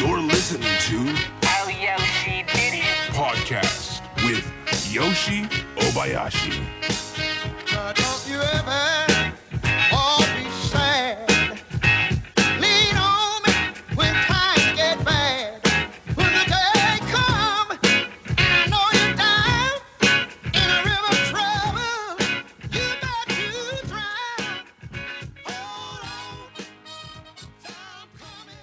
You're listening to Oh, Yoshi Didn't Podcast with Yoshi Obayashi. Don't you ever all be sad. Lean on me when times get bad. When the day come and I know you're down in a river of trouble, you got to drown. Hold on, time coming.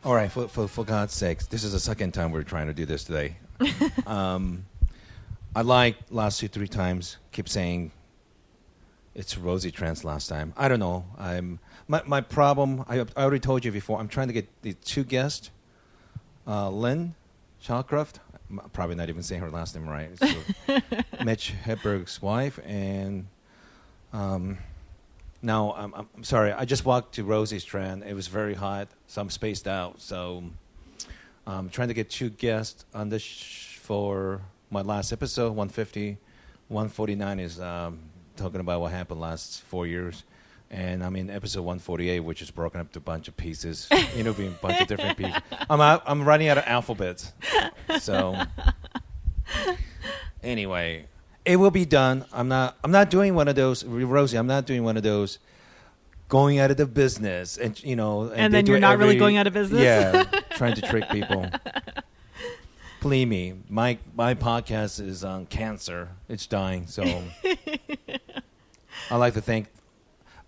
All right, for God's sakes, this is the second time we're trying to do this today. I like last 2-3 times keep saying it's Rosie Tran's last time. I don't know. My problem. I already told you before. I'm trying to get the two guests, Lynn Shawcroft. I'm probably not even saying her last name right. So, Mitch Hedberg's wife, and now I'm sorry. I just walked to Rosie Tran. It was very hot, so I'm spaced out. So I'm trying to get two guests on this for my last episode, 150. 149 is talking about what happened last 4 years. And I'm in episode 148, which is broken up to a bunch of pieces, interviewing a bunch of different people. I'm running out of alphabets. So anyway, it will be done. I'm not doing one of those, Rosie, I'm not doing one of those going out of the business and and then you're not really going out of business. Yeah, trying to trick people. Believe me, my podcast is on cancer. It's dying, so I like to think.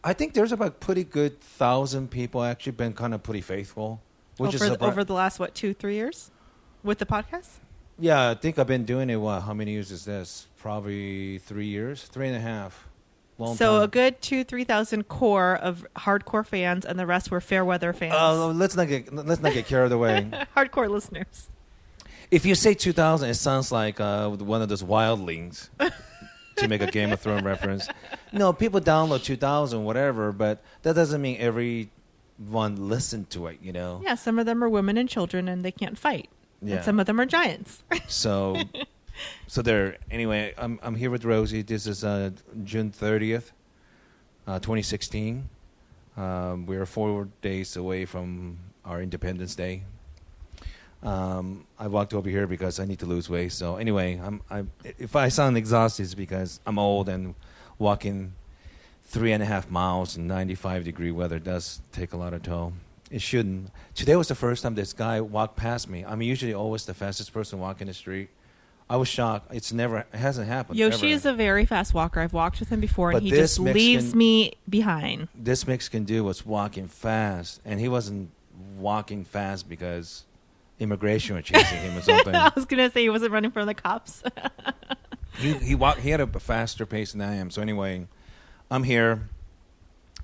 I think there's about pretty good 1,000 people actually been kind of pretty faithful, which is over the last 2-3 years with the podcast. Yeah, I think I've been doing it. How many years is this? Probably 3 years, 3.5. Long so time. a good 2,000-3,000 core of hardcore fans, and the rest were fair weather fans. Let's not get carried away. Hardcore listeners. If you say 2,000, it sounds like one of those wildlings to make a Game of Thrones reference. No, people download 2,000, whatever, but that doesn't mean everyone listened to it, Yeah, some of them are women and children, and they can't fight. Yeah. And some of them are giants. So there. Anyway, I'm here with Rosie. This is June 30th, 2016. We're 4 days away from our Independence Day. I walked over here because I need to lose weight. So anyway, if I sound exhausted, it's because I'm old and walking 3.5 miles in 95-degree weather does take a lot of toll. It shouldn't. Today was the first time this guy walked past me. I'm usually always the fastest person walking the street. I was shocked. It hasn't happened. Yoshi ever. is a very fast walker. I've walked with him before, and But he this just Mexican- leaves me behind. This Mexican dude was walking fast, and he wasn't walking fast because immigration was chasing him or something. I was going to say he wasn't running from the cops. He had a faster pace than I am. So anyway, I'm here,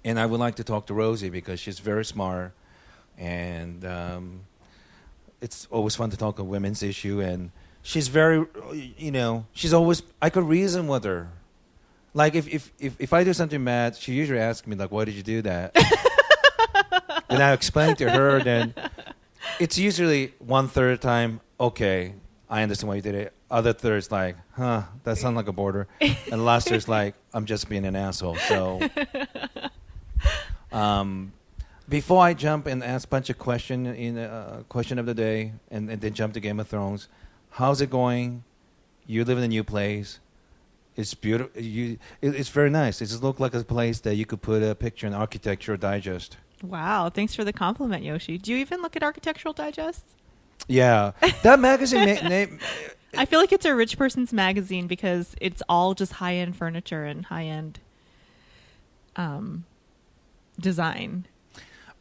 and I would like to talk to Rosie because she's very smart, and it's always fun to talk a women's issue. And she's very, she's always. I could reason with her. Like if I do something bad, she usually asks me like, "Why did you do that?" And I explain to her. Then it's usually 1/3 of the time. Okay, I understand why you did it. Other third's like, that sounds like a border. And the last third's like, I'm just being an asshole. So, before I jump and ask a bunch of questions in question of the day, and then jump to Game of Thrones, how's it going? You live in a new place. It's beautiful. It's very nice. It just looks like a place that you could put a picture in Architectural Digest. Wow, thanks for the compliment, Yoshi. Do you even look at Architectural Digest? Yeah, that magazine. I feel like it's a rich person's magazine because it's all just high-end furniture and high-end design.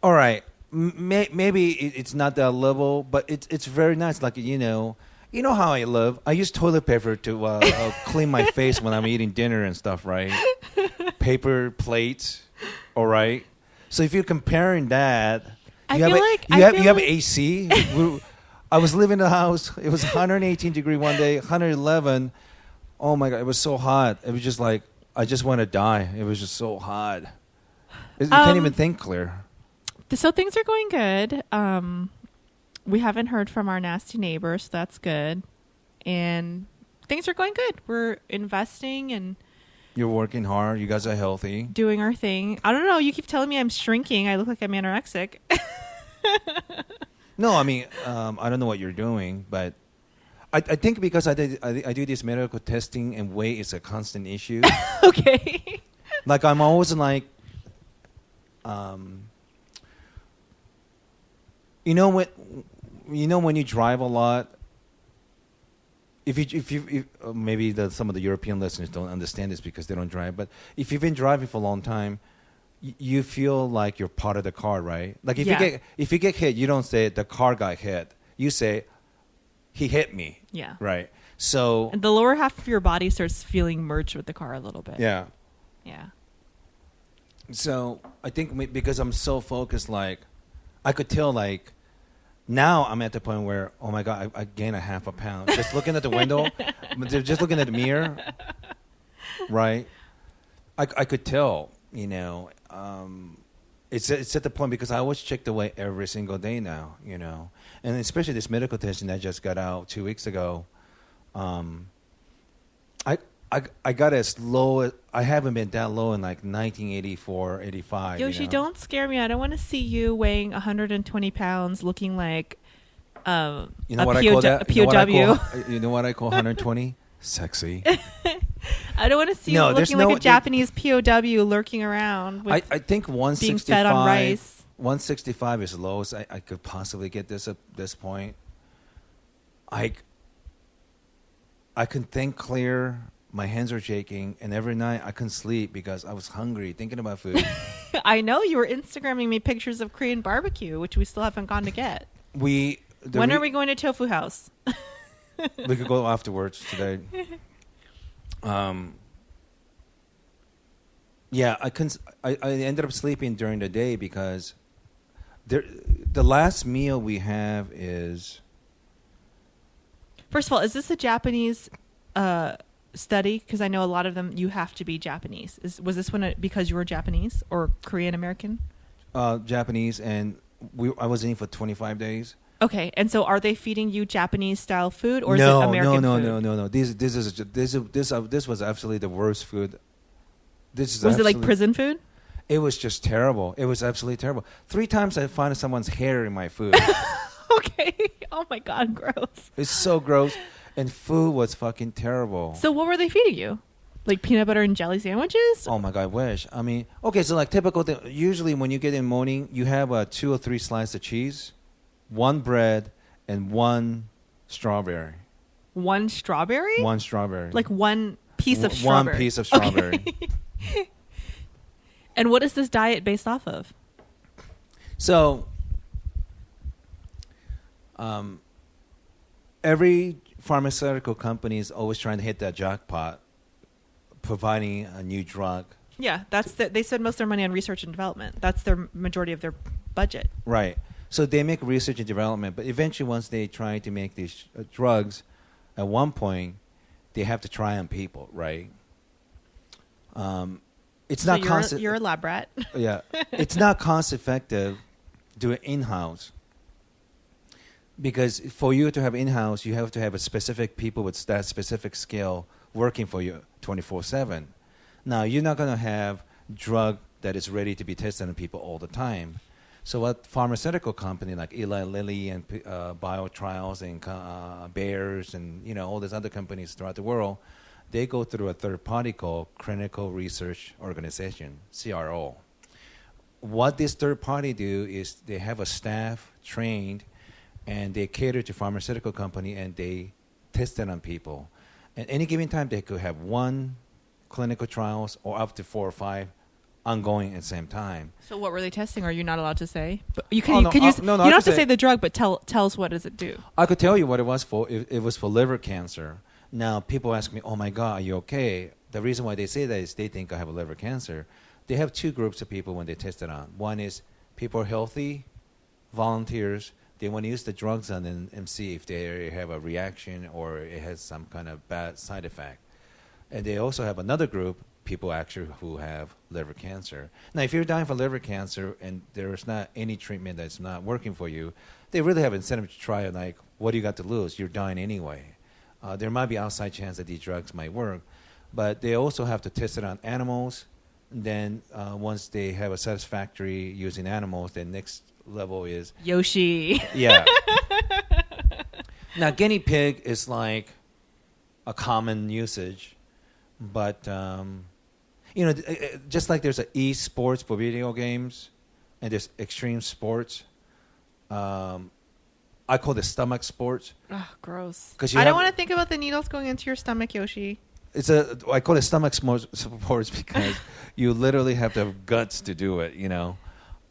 All right, maybe it's not that level, but it's very nice. Like you know how I live. I use toilet paper to clean my face when I'm eating dinner and stuff, right? Paper plates, all right. So if you're comparing that, you have AC. I was living in the house. It was 118 degree one day, 111. Oh my God, it was so hot. It was just like I just want to die. It was just so hot. You can't even think clear. So things are going good. We haven't heard from our nasty neighbors, so that's good. And things are going good. We're investing and You're working hard. You guys are healthy. doing our thing. I don't know. You keep telling me I'm shrinking. I look like I'm anorexic. No, I mean, I don't know what you're doing, but I think because I do this medical testing and weight is a constant issue. Okay. Like I'm always like, you know when you drive a lot. If maybe some of the European listeners don't understand this because they don't drive, but if you've been driving for a long time, you feel like you're part of the car, right? Like if you get hit, you don't say the car got hit. You say he hit me. Yeah. Right. So And the lower half of your body starts feeling merged with the car a little bit. yeah. Yeah. So I think because I'm so focused, like I could tell, like now I'm at the point where, oh my God, I gained a half a pound just looking at the window, just looking at the mirror, right? I could tell, you know. It's at the point because I always check the weight every single day now, you know, and especially this medical testing that just got out 2 weeks ago. I got as low. I haven't been that low in like 1984, 85. Yoshi, you know? don't scare me. I don't want to see you weighing 120 pounds looking like You know a what I call that? a POW. You know what I call 120? Sexy. I don't want to see you looking like a Japanese POW lurking around with I think 165. being fed on rice. 165 is the lowest I could possibly get this at this point. I can think clear. My hands are shaking, and every night I couldn't sleep because I was hungry, thinking about food. I know you were Instagramming me pictures of Korean barbecue, which we still haven't gone to get. When are we going to Tofu House? We could go afterwards today. Yeah, I ended up sleeping during the day because the last meal we have is. First of all, is this a Japanese study? Because I know a lot of them, you have to be Japanese. Was this one because you were Japanese or Korean American? Japanese, and I was in for 25 days. Okay, and so are they feeding you Japanese style food or is it American food? No. This was absolutely the worst food. Was it like prison food? It was just terrible. It was absolutely terrible. 3 times I found someone's hair in my food. Okay. Oh my God, gross. It's so gross. And food was fucking terrible. So what were they feeding you? Like peanut butter and jelly sandwiches? Oh my God, I wish. I mean, okay, so like typical thing. Usually when you get in morning, you have 2 or 3 slices of cheese, 1 bread, and 1 strawberry. 1 strawberry? 1 strawberry. Like 1 piece of strawberry. 1 piece of strawberry. Okay. And what is this diet based off of? So, every pharmaceutical company is always trying to hit that jackpot, providing a new drug. Yeah, they spend most of their money on research and development. That's their majority of their budget. Right. So they make research and development, but eventually once they try to make these drugs, at one point, they have to try on people, right? It's so not you're a lab rat. Yeah. It's not cost effective to do it in-house. Because for you to have in-house, you have to have a specific people with that specific skill working for you 24/7. Now, you're not going to have drug that is ready to be tested on people all the time. So what pharmaceutical company like Eli Lilly and BioTrials and Bayer's and all these other companies throughout the world, they go through a third party called Clinical Research Organization, CRO. What this third party do is they have a staff trained and they cater to pharmaceutical company and they test it on people. At any given time, they could have 1 clinical trials or up to 4 or 5 ongoing at the same time. So what were they testing? Are you not allowed to say? But you can. No, You no, don't I have could to say the drug, but tell us what does it do? I could tell you what it was for. It was for liver cancer. Now, people ask me, oh, my God, are you okay? The reason why they say that is they think I have a liver cancer. They have 2 groups of people when they test it on. One is people are healthy, volunteers. They want to use the drugs on them and see if they have a reaction or it has some kind of bad side effect. And they also have another group, people actually who have liver cancer. Now, if you're dying for liver cancer and there's not any treatment that's not working for you, they really have incentive to try it. Like, what do you got to lose? You're dying anyway. There might be outside chance that these drugs might work, but they also have to test it on animals. Then once they have a satisfactory using animals, then next level is. Yoshi. Yeah. Now, guinea pig is like a common usage, but just like there's e-sports for video games, and there's extreme sports. I call it stomach sports. Oh, gross. I don't want to think about the needles going into your stomach, Yoshi. I call it stomach sports because you literally have to have guts to do it.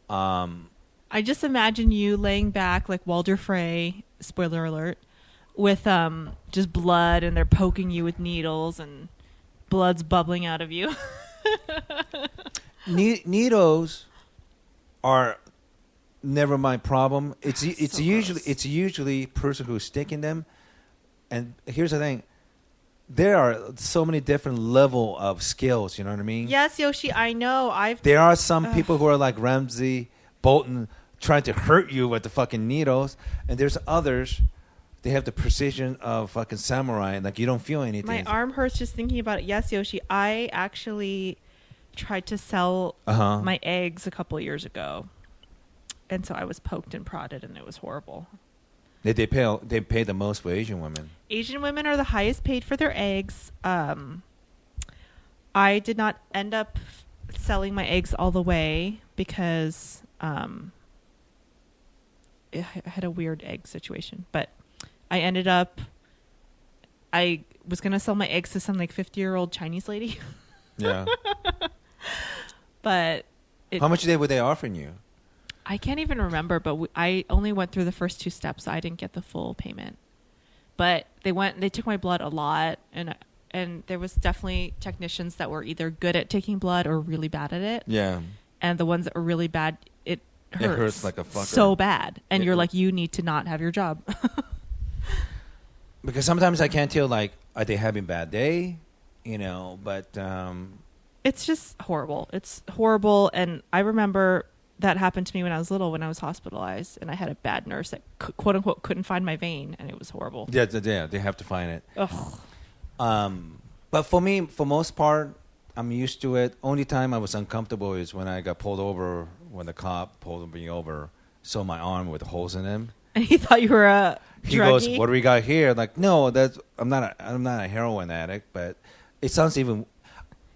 I just imagine you laying back like Walter Frey, spoiler alert, with just blood, and they're poking you with needles, and blood's bubbling out of you. Needles are never my problem. It's So usually person who's sticking them. And here's the thing: there are so many different level of skills. You know what I mean? Yes, Yoshi, I know. There are some people who are like Ramsey Bolton, trying to hurt you with the fucking needles, and there's others. They have the precision of fucking samurai. Like, you don't feel anything. My arm hurts just thinking about it. Yes, Yoshi, I actually tried to sell my eggs a couple years ago, and so I was poked and prodded, and it was horrible. They pay the most for Asian women. Asian women are the highest paid for their eggs. I did not end up selling my eggs all the way because I had a weird egg situation, but I ended up, I was going to sell my eggs to some like 50-year-old Chinese lady. Yeah. But how much were they offering you? I can't even remember, but I only went through the first 2 steps, so I didn't get the full payment. But they took my blood a lot, and there was definitely technicians that were either good at taking blood or really bad at it. Yeah. And the ones that were really bad, it hurts like a fucker. so bad. And you're like, you need to not have your job. Because sometimes I can't tell, like, are they having a bad day? But... It's just horrible. It's horrible. And I remember that happened to me when I was little, when I was hospitalized. And I had a bad nurse that, quote unquote, couldn't find my vein. And it was horrible. Yeah, they have to find it. Ugh. But for me, for most part, I'm used to it. Only time I was uncomfortable is when I got pulled over, when the cop pulled me over, saw my arm with holes in him. And he thought you were a druggie? He goes, "What do we got here?" Like, no, I'm not a heroin addict, but it sounds even.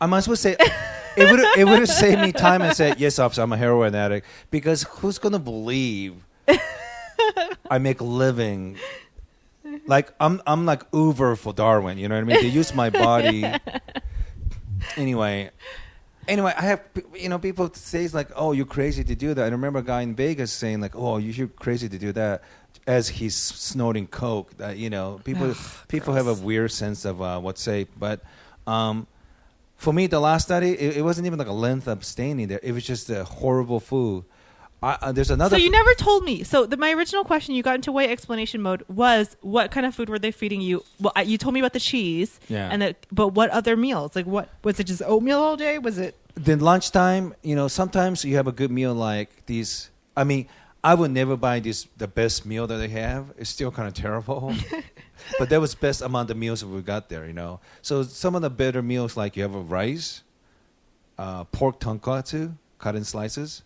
I might as well say it would have saved me time and said, "Yes, officer, I'm a heroin addict," because who's gonna believe I make a living? Like, I'm like Uber for Darwin, you know what I mean? They use my body. Anyway, I have, people say like, "Oh, you're crazy to do that." I remember a guy in Vegas saying like, "Oh, you're crazy to do that," as he's snorting coke. That people have a weird sense of what's safe. But for me, the last study, it wasn't even like a length of staying there. It was just a horrible food. There's another. So you never told me. So my original question, you got into way explanation mode, was what kind of food were they feeding you? Well, you told me about the cheese. Yeah. But what other meals? Like, what was it? Just oatmeal all day? Was it? Then lunchtime, sometimes you have a good meal like these. I mean, I would never buy the best meal that they have. It's still kind of terrible. But that was best among the meals that we got there, So some of the better meals, like you have a rice, pork tonkatsu, cut in slices.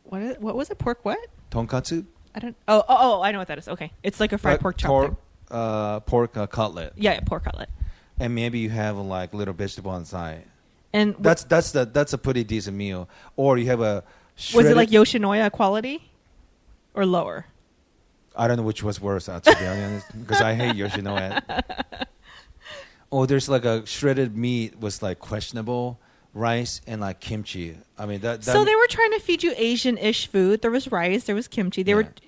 What was it? Pork what? Tonkatsu. I don't. Oh, I know what that is. Okay, it's like a fried pork chop. Pork cutlet. Yeah, pork cutlet. And maybe you have like little vegetable on the side. And that's a pretty decent meal. Or you have a. Was it like Yoshinoya quality, or lower? I don't know which was worse, to be honest, because I hate Yoshinoya. Or there's like a shredded meat was like questionable. Rice and like kimchi. I mean that. So they were trying to feed you Asian-ish food. There was rice. There was kimchi.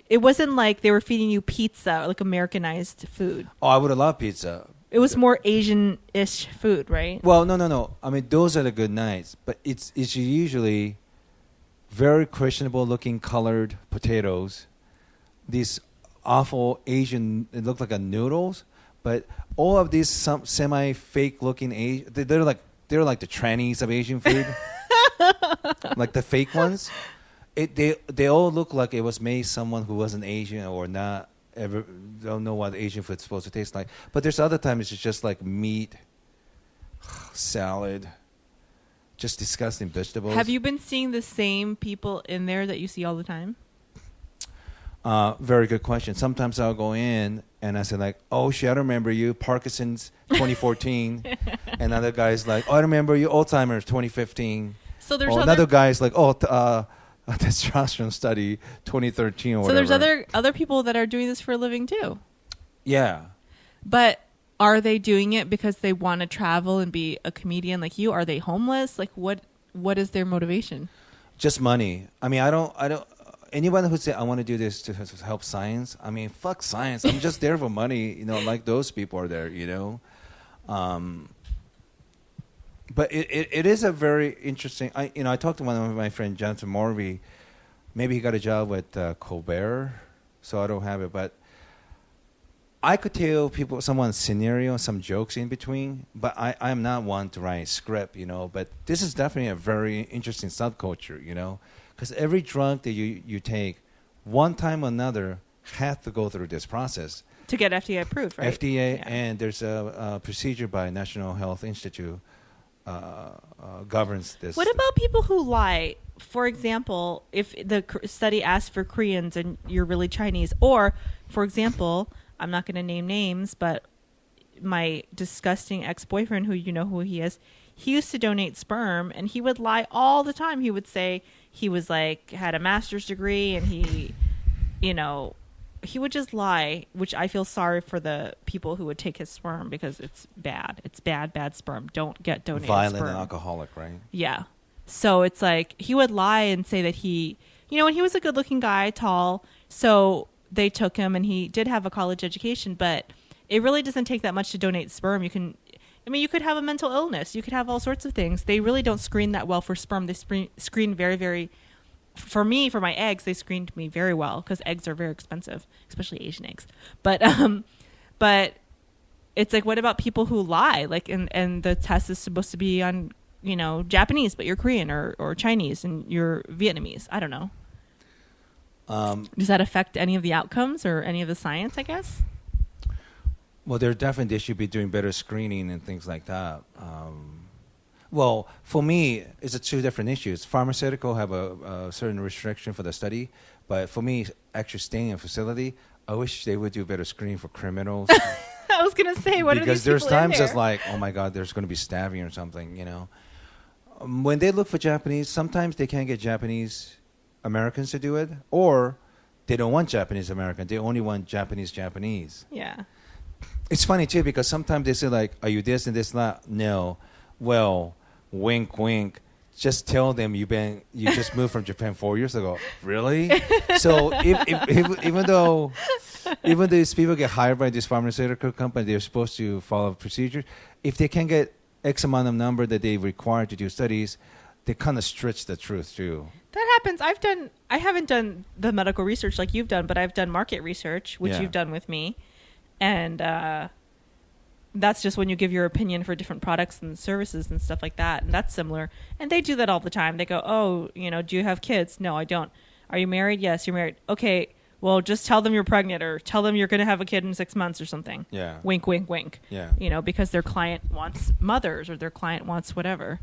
It wasn't like they were feeding you pizza, like Americanized food. Oh, I would have loved pizza. It was more Asian-ish food, right? Well, no. I mean, those are the good nights, but it's usually very questionable looking colored potatoes. These awful Asian. It looked like a noodles, but all of these some semi-fake looking Asian. They're like the trannies of Asian food, like the fake ones. They all look like it was made someone who wasn't Asian or not ever don't know what Asian food's supposed to taste like. But there's other times it's just like meat, salad, just disgusting vegetables. Have you been seeing the same people in there that you see all the time? Very good question. Sometimes I'll go in and I say like, "Oh shit, I don't remember you, Parkinson's 2014," and other guys like, "Oh, I remember you, Alzheimer's 2015." So there's another guy's like, "Oh, a testosterone study 2013 or whatever." So there's other people that are doing this for a living too. Yeah. But are they doing it because they want to travel and be a comedian like you? Are they homeless? Like what is their motivation? Just money. I mean, I don't. Anyone who say I want to do this to help science, I mean, fuck science. I'm just there for money. You know, like those people are there. You know. But it is a very interesting. I talked to one of my friends, Jonathan Morby. Maybe he got a job with Colbert, so I don't have it. But I could tell people someone's scenario, some jokes in between. But I'm not one to write a script, you know. But this is definitely a very interesting subculture, you know, because every drug that you take, one time or another, has to go through this process To get FDA approved, right? FDA, Yeah. and there's a procedure by National Health Institute governs this. What about people who lie? For example, if the study asks for Koreans and you're really Chinese, or, for example, I'm not going to name names, but my disgusting ex-boyfriend, who you know who he is, he used to donate sperm, and he would lie all the time. He would say he was like had a master's degree, and he, you know, he would just lie, which I feel sorry for the people who would take his sperm because it's bad. It's bad sperm. Don't get donated violent sperm. and alcoholic, right? Yeah. So it's like he would lie and say that he, you know, and he was a good-looking guy, tall. So they took him, and he did have a college education, but it really doesn't take that much to donate sperm. You could have a mental illness. You could have all sorts of things. They really don't screen that well for sperm. They screen very, very. For me, for my eggs, they screened me very well because eggs are very expensive, especially Asian eggs. But it's like, what about people who lie? Like, and the test is supposed to be on, you know, Japanese, but you're Korean or Chinese and you're Vietnamese. I don't know. Does that affect any of the outcomes or any of the science, I guess? Well, they should be doing better screening and things like that. Well, for me, it's two different issues. Pharmaceutical have a certain restriction for the study, but for me, actually staying in a facility, I wish they would do better screening for criminals. I was gonna say, what are these because there's people in times there? it's like, oh my God, there's going to be stabbing or something, you know. When they look for Japanese, sometimes they can't get Japanese Americans to do it, or they don't want Japanese American. They only want Japanese. Yeah. It's funny too because sometimes they say like, "Are you this and this?" Not no. Well, wink, wink. Just tell them you just moved from Japan 4 years ago. Really? So if even though these people get hired by this pharmaceutical company, they're supposed to follow procedures. If they can't get X amount of number that they require to do studies, they kind of stretch the truth too. That happens. I haven't done the medical research like you've done, but I've done market research, which Yeah. you've done with me. And that's just when you give your opinion for different products and services and stuff like that. And that's similar. And they do that all the time. They go, oh, you know, do you have kids? No, I don't. Are you married? Yes, you're married. Okay, well, just tell them you're pregnant or tell them you're going to have a kid in 6 months or something. Yeah. Wink, wink, wink. Yeah. You know, because their client wants mothers or their client wants whatever.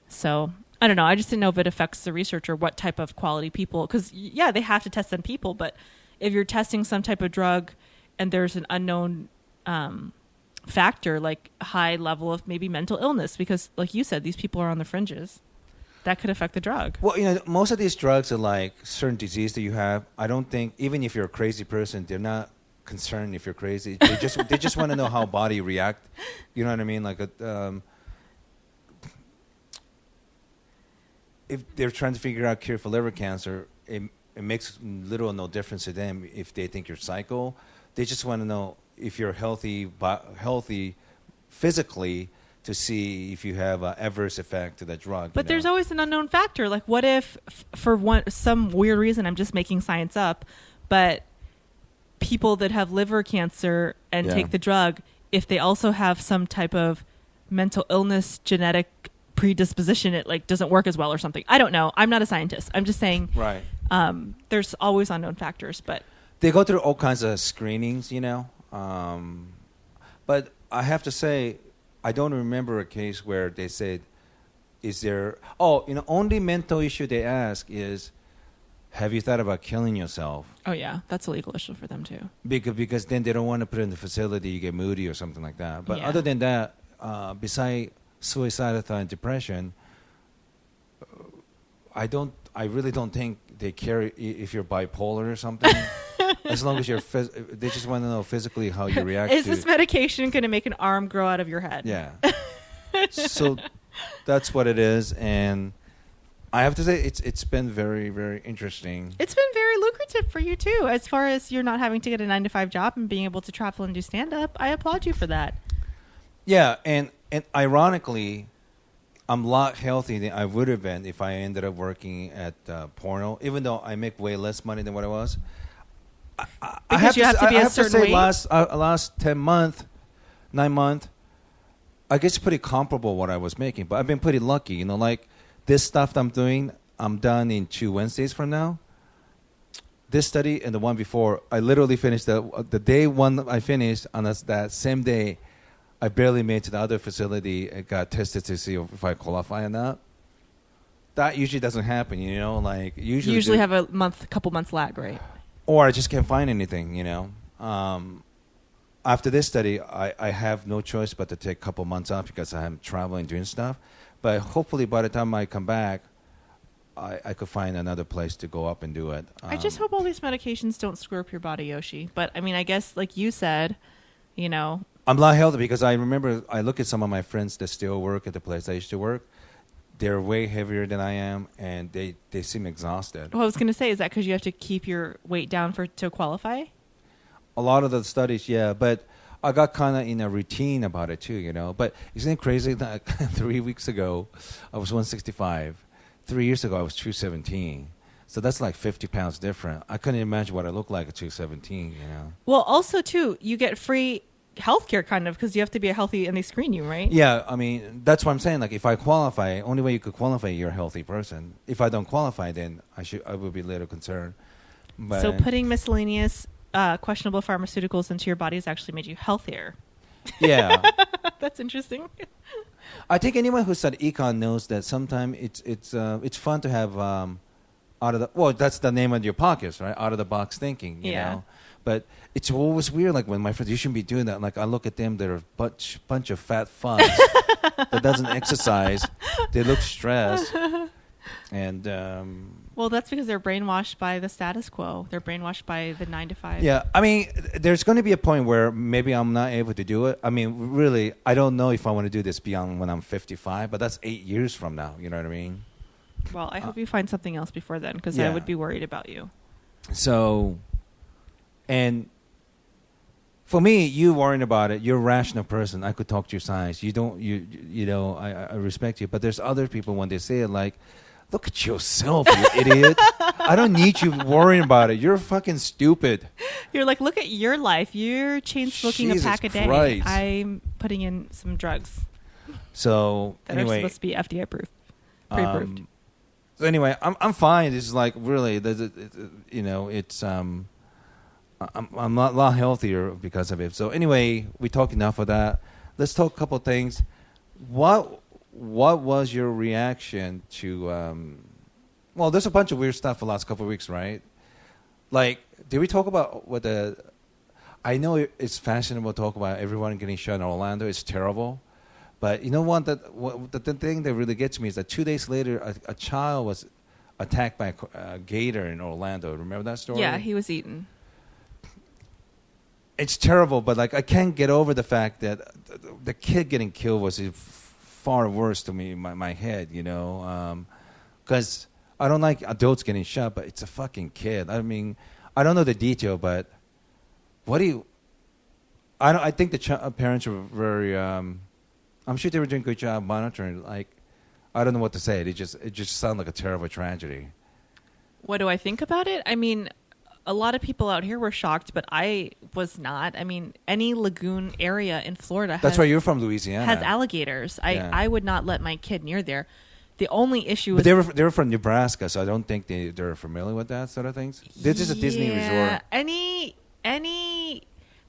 So I don't know. I just didn't know if it affects the research or what type of quality people. Because, yeah, they have to test on people. But if you're testing some type of drug and there's an unknown factor, like a high level of maybe mental illness, because like you said, these people are on the fringes, that could affect the drug. Well, you know, most of these drugs are like certain disease that you have. I don't think, even if you're a crazy person, they're not concerned if you're crazy. They just want to know how body react. You know what I mean? Like if they're trying to figure out cure for liver cancer, it makes little or no difference to them if they think you're psycho. They just want to know if you're healthy physically to see if you have an adverse effect to that drug. But there's always an unknown factor. Like, what if, for some weird reason, I'm just making science up, but people that have liver cancer and take the drug, if they also have some type of mental illness, genetic predisposition, it like doesn't work as well or something. I don't know. I'm not a scientist. I'm just saying. Right. There's always unknown factors, but they go through all kinds of screenings, you know. But I have to say, I don't remember a case where they said, is there... Oh, you know, only mental issue they ask is, have you thought about killing yourself? Oh yeah, that's a legal issue for them too. Because then they don't want to put it in the facility, you get moody or something like that. But Yeah. other than that, besides suicidal thought and depression, I really don't think they care if you're bipolar or something. As long as they just want to know physically how you react Is to this medication going to make an arm grow out of your head? Yeah. So that's what it is, and I have to say it's been very, very interesting. It's been very lucrative for you too, as far as you're not having to get a 9-to-5 job and being able to travel and do stand-up. I applaud you for that. Yeah, and ironically, I'm a lot healthier than I would have been if I ended up working at porno, even though I make way less money than what I was. Because you have to be a certain weight? Last 9 months, I guess pretty comparable what I was making, but I've been pretty lucky. You know, like this stuff that I'm doing, I'm done in 2 Wednesdays from now. This study and the one before, I literally finished the day one I finished, on that same day, I barely made it to the other facility and got tested to see if I qualify or not. That usually doesn't happen, you know, like Usually have a couple months lag, right? Or I just can't find anything, you know. After this study, I have no choice but to take a couple months off because I'm traveling, doing stuff. But hopefully by the time I come back, I could find another place to go up and do it. I just hope all these medications don't screw up your body, Yoshi. But, I mean, I guess, like you said, you know. I'm not healthy because I remember I look at some of my friends that still work at the place I used to work. They're way heavier than I am, and they seem exhausted. Well, I was going to say, is that because you have to keep your weight down to qualify? A lot of the studies, yeah, but I got kind of in a routine about it too, you know. But isn't it crazy that 3 weeks ago I was 165, 3 years ago I was 217, so that's like 50 pounds different. I couldn't imagine what I look like at 217, you know. Well, also too, you get free healthcare kind of because you have to be healthy and they screen you, right? Yeah, I mean that's what I'm saying. Like if I qualify, only way you could qualify, you're a healthy person. If I don't qualify, then I would be a little concerned. But So putting miscellaneous questionable pharmaceuticals into your body has actually made you healthier. yeah, That's interesting. I think anyone who studied econ knows that sometimes it's fun to have that's the name of your podcast, right? Out of the box thinking, you know. But it's always weird, like when my friends, you shouldn't be doing that. Like I look at them, they're a bunch of fat fucks that doesn't exercise. They look stressed, and Well, that's because they're brainwashed by the status quo. They're brainwashed by the 9-to-5. yeah. I mean, there's going to be a point where maybe I'm not able to do it. I mean, really, I don't know if I want to do this beyond when I'm 55, but that's 8 years from now. You know what I mean? Well, I hope you find something else before then because Yeah. I would be worried about you. So, and for me, you worrying about it, you're a rational person. I could talk to your science. You don't, you know, I respect you. But there's other people when they say it like, look at yourself, you idiot. I don't need you worrying about it. You're fucking stupid. You're like, look at your life. You're chain smoking a Jesus pack a day. Christ. I'm putting in some drugs So, that are anyway. supposed to be FDA approved. Pre-approved. So anyway, I'm fine. It's like really, you know, it's I'm a lot healthier because of it. So anyway, we talked enough of that. Let's talk a couple of things. What was your reaction to? Well, there's a bunch of weird stuff the last couple of weeks, right? Like, did we talk about what the? I know it's fashionable to talk about everyone getting shot in Orlando. It's terrible. But you know what? The thing that really gets me is that 2 days later, a child was attacked by a gator in Orlando. Remember that story? Yeah, he was eaten. It's terrible, but like I can't get over the fact that the kid getting killed was far worse to me in my head, you know, because I don't like adults getting shot, but it's a fucking kid. I mean, I don't know the detail, but I think the parents were very. I'm sure they were doing a good job monitoring. Like, I don't know what to say. It just sounded like a terrible tragedy. What do I think about it? I mean, a lot of people out here were shocked, but I was not. I mean, any lagoon area in Florida That's why you're from Louisiana. has alligators. Yeah. I would not let my kid near there. The only issue But was they were from Nebraska, so I don't think they're familiar with that sort of things. This is a Disney resort.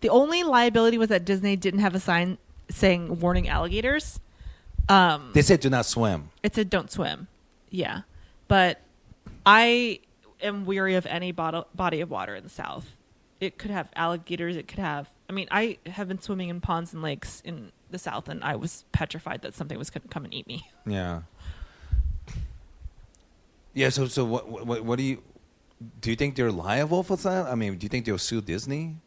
The only liability was that Disney didn't have a sign saying warning alligators. They said do not swim. It said don't swim. Yeah. But I am weary of any body of water in the South. It could have alligators. It could have. I mean, I have been swimming in ponds and lakes in the South, and I was petrified that something was going to come and eat me. Yeah. Yeah. So what do you think they're liable for that? I mean, do you think they'll sue Disney?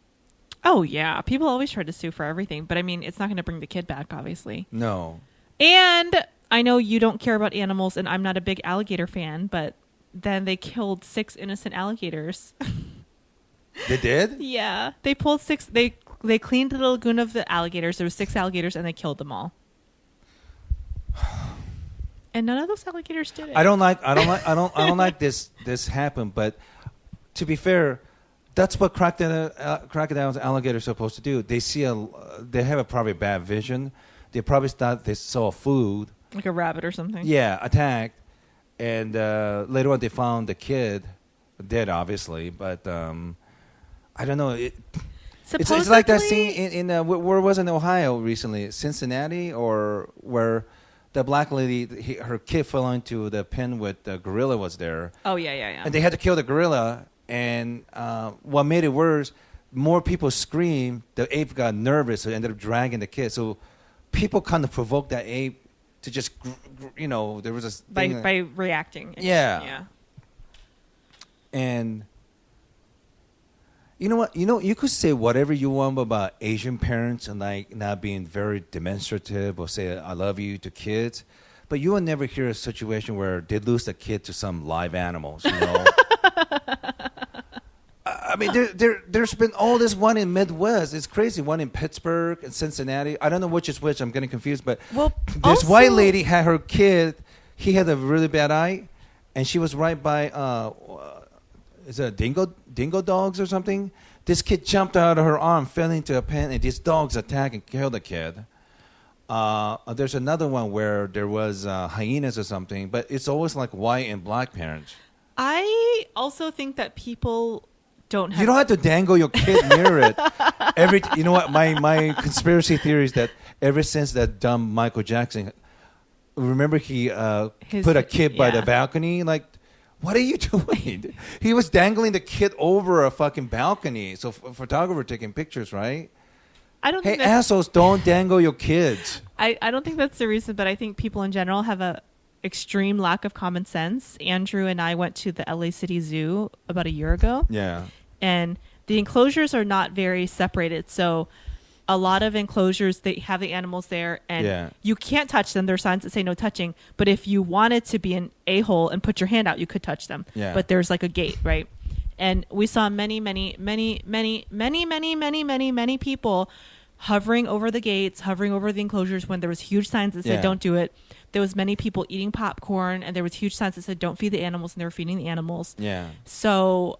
Oh yeah, people always try to sue for everything, but I mean, it's not going to bring the kid back, obviously. No. And I know you don't care about animals, and I'm not a big alligator fan, but then they killed 6 innocent alligators. They did? Yeah, they pulled 6. They cleaned the lagoon of the alligators. There were 6 alligators, and they killed them all. And none of those alligators did it. I don't like this happened. But to be fair, that's what crocodiles and alligators are supposed to do. They have a probably bad vision. They probably thought they saw food, like a rabbit or something. Yeah, attacked, and later on they found the kid dead, obviously. But I don't know. It's like that scene in where was it in Ohio recently, Cincinnati, or where the black lady, her kid fell into the pen with the gorilla was there. Oh yeah. And they had to kill the gorilla. And what made it worse, more people screamed. The ape got nervous, so it ended up dragging the kid. So people kind of provoked that ape to just, there was a thing by reacting. Yeah. And you know what? You could say whatever you want about Asian parents and like not being very demonstrative or say "I love you" to kids, but you will never hear a situation where they lose the kid to some live animals. I mean, there's been all this one in Midwest. It's crazy. One in Pittsburgh and Cincinnati. I don't know which is which. I'm getting confused. But this white lady had her kid. He had a really bad eye, and she was right by. Is it dingo dogs or something? This kid jumped out of her arm, fell into a pen, and these dogs attacked and killed the kid. There's another one where there was hyenas or something, but it's always like white and black parents. I also think that people don't have... You don't have to dangle your kid near it. You know what? My conspiracy theory is that ever since that dumb Michael Jackson, remember he put a kid by the balcony? Like, what are you doing? He was dangling the kid over a fucking balcony. So a photographer taking pictures, right? I don't think assholes, don't dangle your kids. I don't think that's the reason, but I think people in general have a extreme lack of common sense. Andrew and I went to the LA City Zoo about a year ago. Yeah. And the enclosures are not very separated. So a lot of enclosures, they have the animals there and you can't touch them. There are signs that say no touching. But if you wanted to be an a-hole and put your hand out, you could touch them. Yeah. But there's like a gate, right? And we saw many people hovering over the gates, hovering over the enclosures when there was huge signs that said don't do it. There was many people eating popcorn, and there was huge signs that said don't feed the animals, and they were feeding the animals. Yeah. So...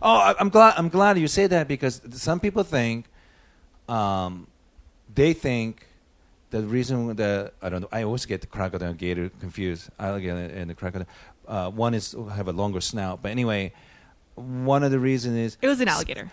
I'm glad you say that, because some people think they think the reason that I always get the crocodile and gator confused. Alligator and the crocodile. One is have a longer snout, but anyway, one of the reasons is it was an alligator,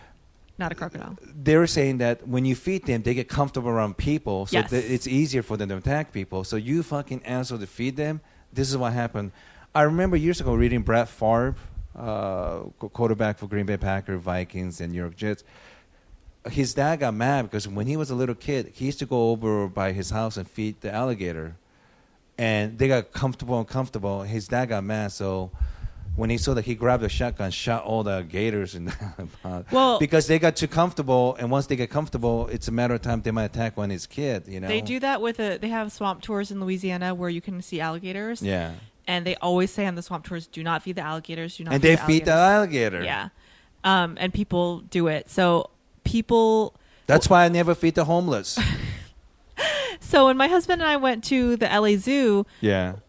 not a crocodile. They're saying that when you feed them, they get comfortable around people, so Yes. it's easier for them to attack people. So you fucking asshole to feed them. This is what happened. I remember years ago reading Brett Favre, quarterback for Green Bay Packers, Vikings, and New York Jets. His dad got mad because when he was a little kid, he used to go over by his house and feed the alligator. And they got comfortable. His dad got mad, so when he saw that, he grabbed a shotgun, shot all the gators in the Well, because they got too comfortable, and once they get comfortable, it's a matter of time they might attack one of his kid, They do that they have swamp tours in Louisiana where you can see alligators. Yeah. And they always say on the swamp tours, do not feed the alligators. Do not And feed they the feed the alligator. Yeah. And people do it. So people... That's why I never feed the homeless. So when my husband and I went to the LA Zoo,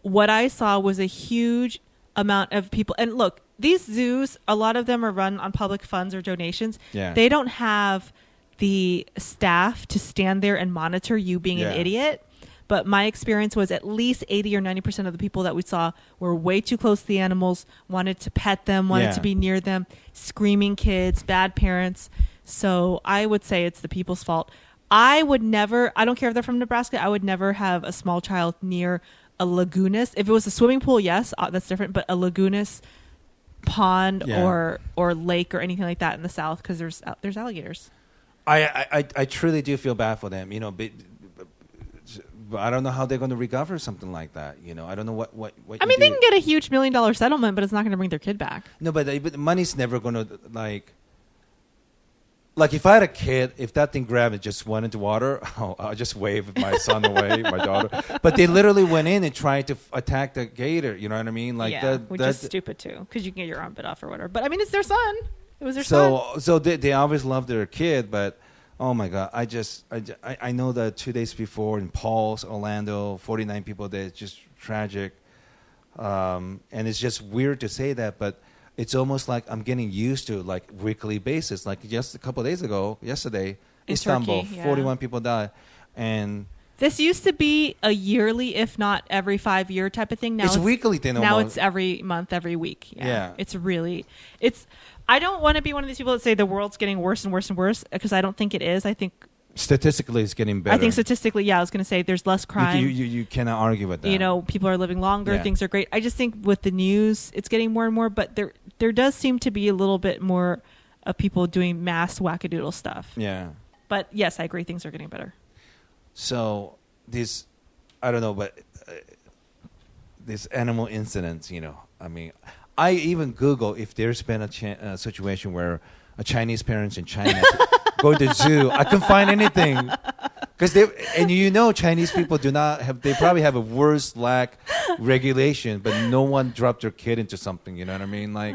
what I saw was a huge amount of people. And look, these zoos, a lot of them are run on public funds or donations. Yeah. They don't have the staff to stand there and monitor you being an idiot. But my experience was at least 80 or 90% of the people that we saw were way too close to the animals, wanted to pet them, wanted to be near them, screaming kids, bad parents. So I would say it's the people's fault. I don't care if they're from Nebraska, I would never have a small child near a lagoonist. If it was a swimming pool, yes, that's different. But a lagoonist, pond Yeah. or lake or anything like that in the South because there's alligators. I truly do feel bad for them, but I don't know how they're going to recover something like that. I don't know what I mean, they can get a huge $1 million settlement, but it's not going to bring their kid back. No, but the money's never going to like if I had a kid, if that thing grabbed and just went into water, I'll just wave my son away, my daughter. But they literally went in and tried to attack the gator. You know what I mean? Like which is stupid too, because you can get your arm bit off or whatever. But I mean, it's their son. It was their son. So they always love their kid, but oh my God, I know that 2 days before in Paul's, Orlando, 49 people dead. It's just tragic, and it's just weird to say that, but it's almost like I'm getting used to like weekly basis. Like just a couple of days ago, yesterday, In Istanbul, Turkey, yeah. 41 people died, and This used to be a yearly, if not every 5-year type of thing. Now it's weekly thing. Now it's every month, every week. Yeah. I don't want to be one of these people that say the world's getting worse and worse and worse, because I don't think it is. I think statistically it's getting better. I think statistically, I was going to say there's less crime. You cannot argue with that. People are living longer. Yeah. Things are great. I just think with the news, it's getting more and more. But there does seem to be a little bit more of people doing mass wackadoodle stuff. Yeah. But yes, I agree. Things are getting better. So this, I don't know, but this animal incidents, I mean, I even Google if there's been a situation where a Chinese parents in China go to the zoo. I couldn't find anything. Because Chinese people they probably have a worse lack regulation, but no one dropped their kid into something, you know what I mean? Like,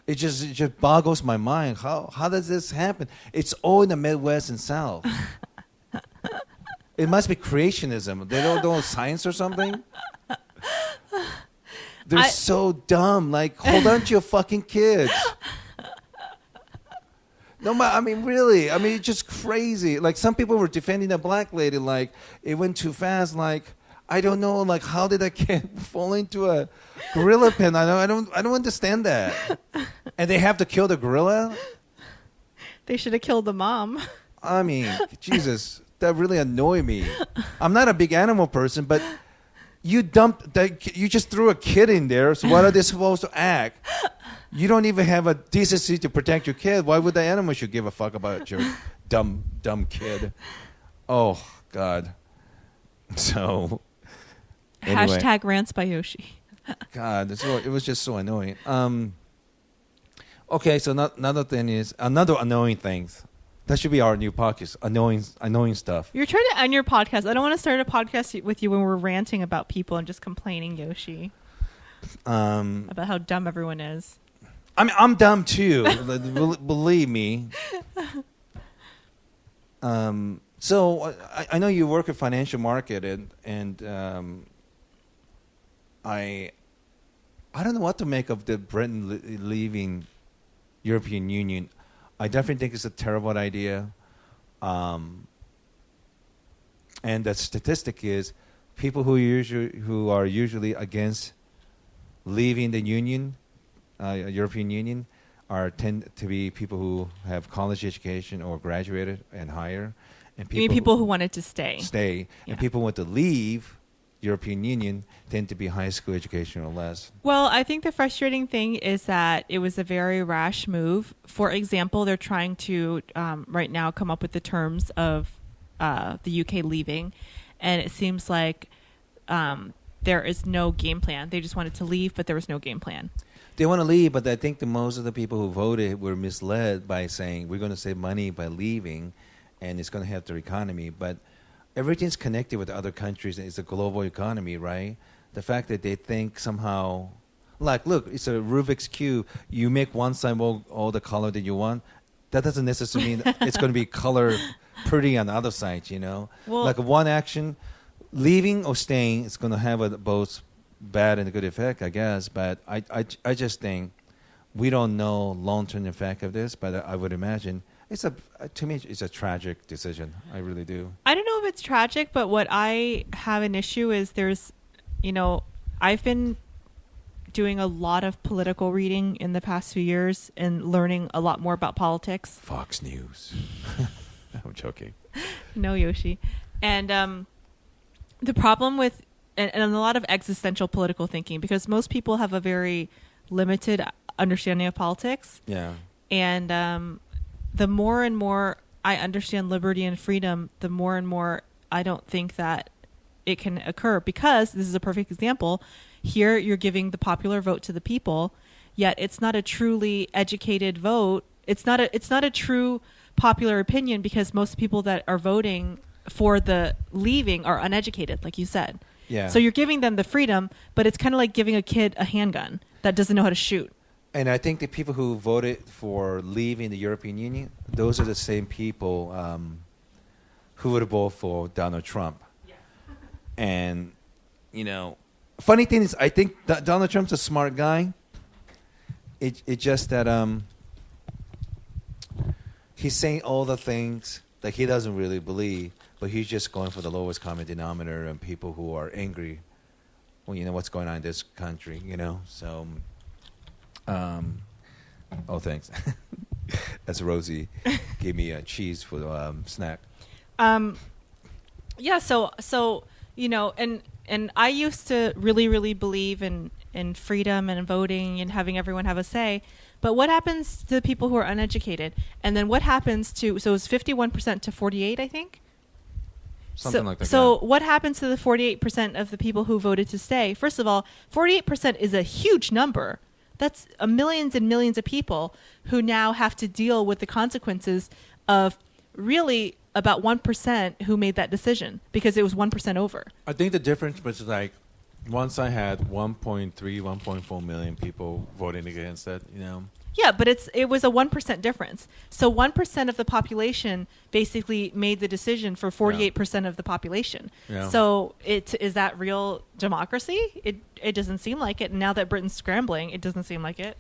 it just boggles my mind. How does this happen? It's all in the Midwest and South. It must be creationism. They don't know science or something. They're so dumb. Like, hold on to your fucking kids. No, I mean, really. I mean, it's just crazy. Like, some people were defending a black lady. Like, it went too fast. Like, I don't know. Like, how did that kid fall into a gorilla pen? I don't understand that. And they have to kill the gorilla? They should have killed the mom. I mean, Jesus, that really annoyed me. I'm not a big animal person, but you just threw a kid in there. So what are they supposed to act? You don't even have a decency to protect your kid. Why would the animal should give a fuck about your dumb kid? Oh God. So anyway. # rants by Yoshi. God, it was just so annoying. Okay, so another thing is another annoying things. That should be our new podcast. Annoying stuff. You're trying to end your podcast. I don't want to start a podcast with you when we're ranting about people and just complaining, Yoshi. About how dumb everyone is. I mean, I'm dumb too. Believe me. So I know you work at financial market, and I don't know what to make of the Britain leaving European Union. I definitely think it's a terrible idea. And the statistic is people who are usually against leaving the Union, European Union, tend to be people who have college education or graduated and higher. And You mean people who wanted to stay? Stay. Yeah. And people who want to leave European Union tend to be high school education or less. Well, I think the frustrating thing is that it was a very rash move. For example, they're trying to right now come up with the terms of the UK leaving, and it seems like there is no game plan. They just wanted to leave, but there was no game plan. They want to leave, but I think most of the people who voted were misled by saying we're going to save money by leaving, and it's going to help their economy. But everything's connected with other countries, and it's a global economy, right? The fact that they think somehow, like, look, it's a Rubik's Cube. You make one side all the color that you want. That doesn't necessarily mean it's going to be color pretty on the other side, Well, like one action, leaving or staying, it's going to have both bad and a good effect, I guess. But I just think we don't know long-term effect of this, but I would imagine to me, it's a tragic decision. I really do. I don't know if it's tragic, but what I have an issue is I've been doing a lot of political reading in the past few years and learning a lot more about politics. Fox News. I'm joking. No, Yoshi. And the problem with and a lot of existential political thinking, because most people have a very limited understanding of politics. Yeah. And the more and more I understand liberty and freedom, the more and more I don't think that it can occur, because this is a perfect example. Here you're giving the popular vote to the people, yet it's not a truly educated vote. It's not a true popular opinion, because most people that are voting for the leaving are uneducated, like you said. Yeah. So you're giving them the freedom, but it's kind of like giving a kid a handgun that doesn't know how to shoot. And I think the people who voted for leaving the European Union, those are the same people who would vote for Donald Trump. Yes. And, funny thing is, I think Donald Trump's a smart guy. It's just that he's saying all the things that he doesn't really believe, but he's just going for the lowest common denominator and people who are angry. Well, what's going on in this country, So, oh, thanks. That's Rosie gave me a cheese for the snack. Yeah. So and I used to really, really believe in freedom and voting and having everyone have a say. But what happens to the people who are uneducated? And then what happens so it's 51% to 48, I think? Something like that. So what happens to the 48% of the people who voted to stay? First of all, 48% is a huge number. That's millions and millions of people who now have to deal with the consequences of really about 1% who made that decision, because it was 1% over. I think the difference was like, once I had 1.3, 1.4 million people voting against that, Yeah, but it was a 1% difference. So 1% of the population basically made the decision for 48% of the population. Yeah. So is that real democracy? It doesn't seem like it. And now that Britain's scrambling, it doesn't seem like it.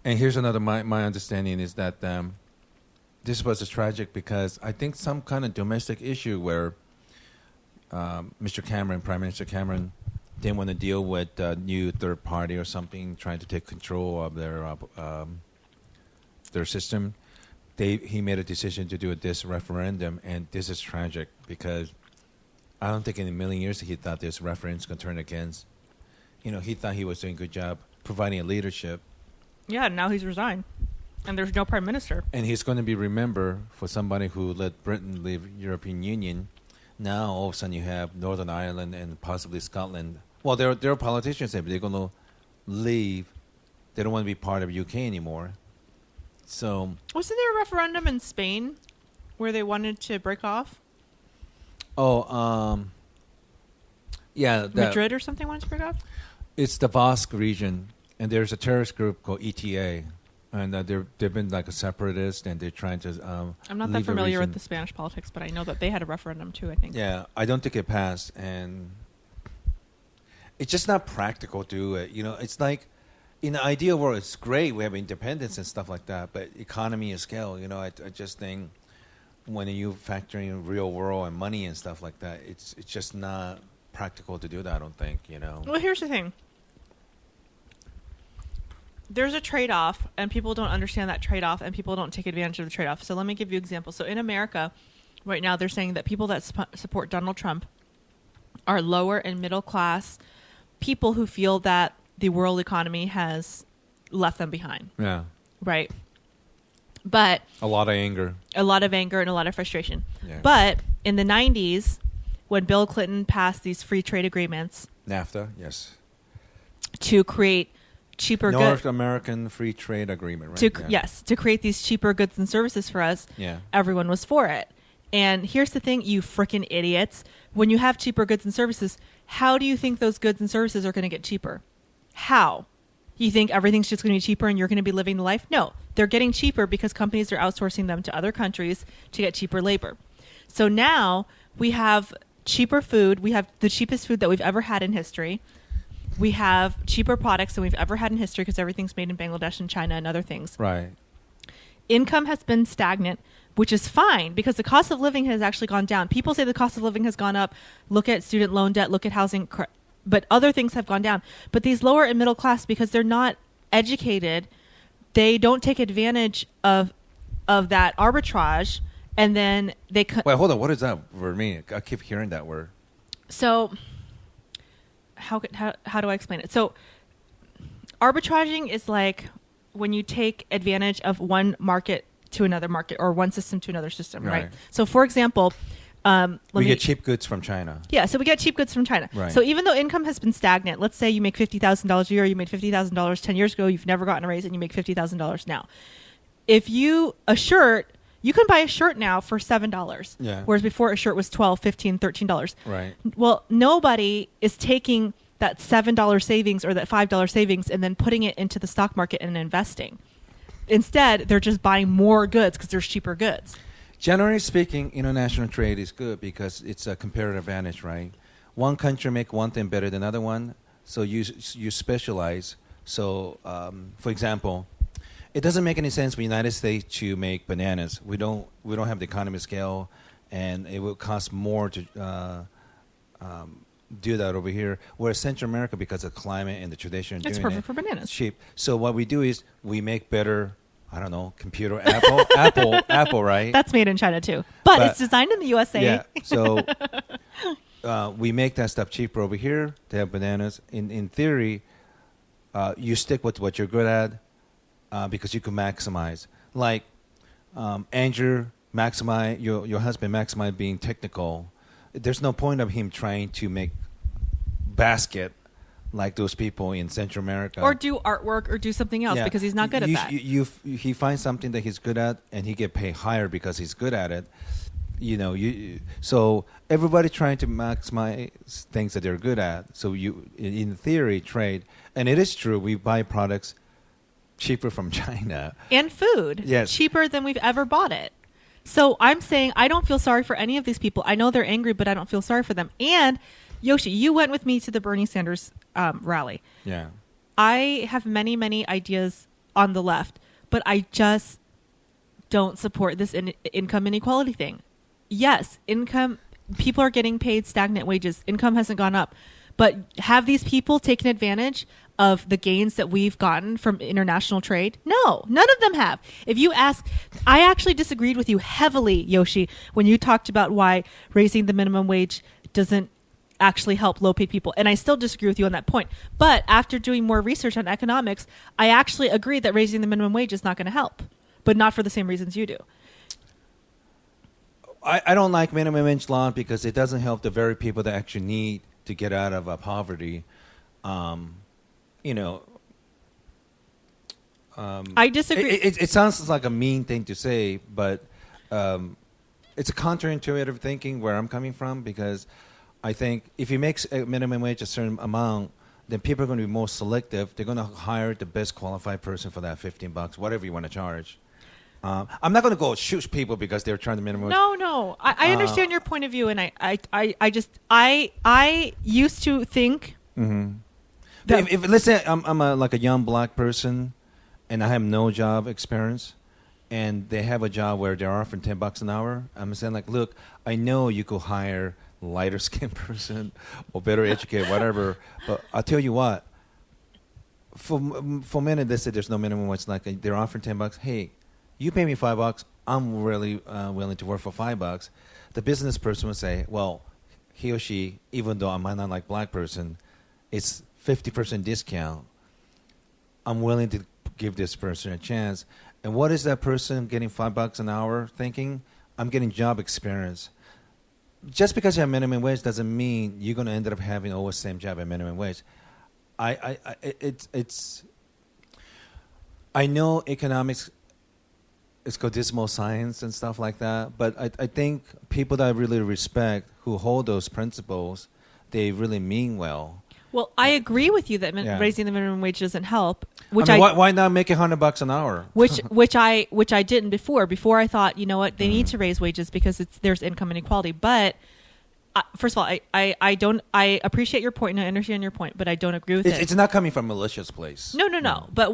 And here's another, my understanding is that this was tragic because I think some kind of domestic issue where Prime Minister Cameron didn't want to deal with a new third party or something trying to take control of their system. He made a decision to do this referendum, and this is tragic because I don't think in a million years he thought this referendum was going to turn against. He thought he was doing a good job providing a leadership. Yeah, now he's resigned, and there's no prime minister. And he's going to be remembered for somebody who let Britain leave the European Union. Now, all of a sudden, you have Northern Ireland and possibly Scotland. Well, there are politicians there, but they're going to leave. They don't want to be part of UK anymore. So, wasn't there a referendum in Spain where they wanted to break off? Yeah. Madrid or something wanted to break off? It's the Basque region, and there's a terrorist group called ETA. And they've been like a separatist, and they're trying to. I'm not that familiar with the Spanish politics, but I know that they had a referendum too, I think. Yeah, I don't think it passed, and it's just not practical to do it. It's like in the ideal world, it's great we have independence and stuff like that, but economy and scale. I just think when you factor in real world and money and stuff like that, it's just not practical to do that. I don't think. Well, here's the thing. There's a trade-off, and people don't understand that trade-off, and people don't take advantage of the trade-off. So let me give you an example. So in America, right now, they're saying that people that support Donald Trump are lower and middle-class people who feel that the world economy has left them behind. Yeah. Right? But a lot of anger. A lot of anger and a lot of frustration. Yeah. But in the 90s, when Bill Clinton passed these free trade agreements... NAFTA, yes. To create... cheaper North American Free Trade Agreement, right? Yes, to create these cheaper goods and services for us. Yeah. Everyone was for it. And here's the thing, you freaking idiots. When you have cheaper goods and services, how do you think those goods and services are going to get cheaper? How? You think everything's just going to be cheaper and you're going to be living the life? No. They're getting cheaper because companies are outsourcing them to other countries to get cheaper labor. So now we have cheaper food. We have the cheapest food that we've ever had in history. We have cheaper products than we've ever had in history because everything's made in Bangladesh and China and other things. Right. Income has been stagnant, which is fine because the cost of living has actually gone down. People say the cost of living has gone up. Look at student loan debt, look at housing, but other things have gone down. But these lower and middle class, because they're not educated, they don't take advantage of that arbitrage, and then they... Wait, hold on. What is that for me? I keep hearing that word. So... How do I explain it? So arbitraging is like when you take advantage of one market to another market or one system to another system, right? So, for example, we get cheap goods from China. Yeah, so we get cheap goods from China. Right. So even though income has been stagnant, let's say you make $50,000 a year, you made $50,000 10 years ago, you've never gotten a raise, and you make $50,000 now. If you you can buy a shirt now for $7, whereas before a shirt was $12, $15, $13. Right. Well, nobody is taking that $7 savings or that $5 savings and then putting it into the stock market and investing. Instead, they're just buying more goods because there's cheaper goods. Generally speaking, international trade is good because it's a comparative advantage, right? One country make one thing better than another one, so you specialize. So, for example, it doesn't make any sense for the United States to make bananas. We don't have the economy scale, and it will cost more to do that over here. Whereas Central America, because of climate and the tradition, It's perfect for bananas. Cheap. So what we do is we make better. I don't know, computer, Apple, right? That's made in China too, but it's designed in the USA. Yeah. So we make that stuff cheaper over here to have bananas. In theory, you stick with what you're good at because you can maximize. Like Andrew maximize your husband maximize being technical. There's no point of him trying to make basket like those people in Central America. Or do artwork or do something else because he's not good at that. He finds something that he's good at, and he get paid higher because he's good at it. So everybody trying to maximize things that they're good at. So in theory, trade, and it is true, we buy products cheaper from China. And food. Yes. Cheaper than we've ever bought it. So I'm saying I don't feel sorry for any of these people. I know they're angry, but I don't feel sorry for them. And Yoshi, you went with me to the Bernie Sanders rally. Yeah. I have many, many ideas on the left, but I just don't support this income inequality thing. Yes, people are getting paid stagnant wages. Income hasn't gone up. But have these people taken advantage of the gains that we've gotten from international trade? No, none of them have. If you ask, I actually disagreed with you heavily, Yoshi, when you talked about why raising the minimum wage doesn't actually help low-paid people. And I still disagree with you on that point. But after doing more research on economics, I actually agree that raising the minimum wage is not going to help, but not for the same reasons you do. I don't like minimum wage law because it doesn't help the very people that actually need to get out of poverty. I disagree. It sounds like a mean thing to say, but it's a counterintuitive thinking where I'm coming from, because I think if you make a minimum wage a certain amount, then people are going to be more selective. They're going to hire the best qualified person for that $15, whatever you want to charge. I'm not going to go shoot people because they're trying to minimum wage. No. I understand your point of view, and I used to think. Mm-hmm. If let's say I'm like a young black person, and I have no job experience, and they have a job where they're offering $10 an hour, I'm saying like, look, I know you could hire a lighter skinned person or better educated, whatever, but I'll tell you what. For men, they say there's no minimum wage. Like they're offering $10. Hey, you pay me $5. I'm really willing to work for $5. The business person would say, well, he or she, even though I might not like black person, it's 50% discount. I'm willing to give this person a chance. And what is that person getting $5 an hour thinking? I'm getting job experience. Just because you have minimum wage doesn't mean you're going to end up having always the same job at minimum wage. I know economics is called dismal science and stuff like that, but I think people that I really respect who hold those principles, they really mean well. Well, I agree with you that raising the minimum wage doesn't help. Why not make it $100 an hour? which I didn't before. Before I thought, you know what, they need to raise wages because there's income inequality. But first of all, I appreciate your point and I understand your point, but I don't agree with it. It's not coming from a malicious place. No. But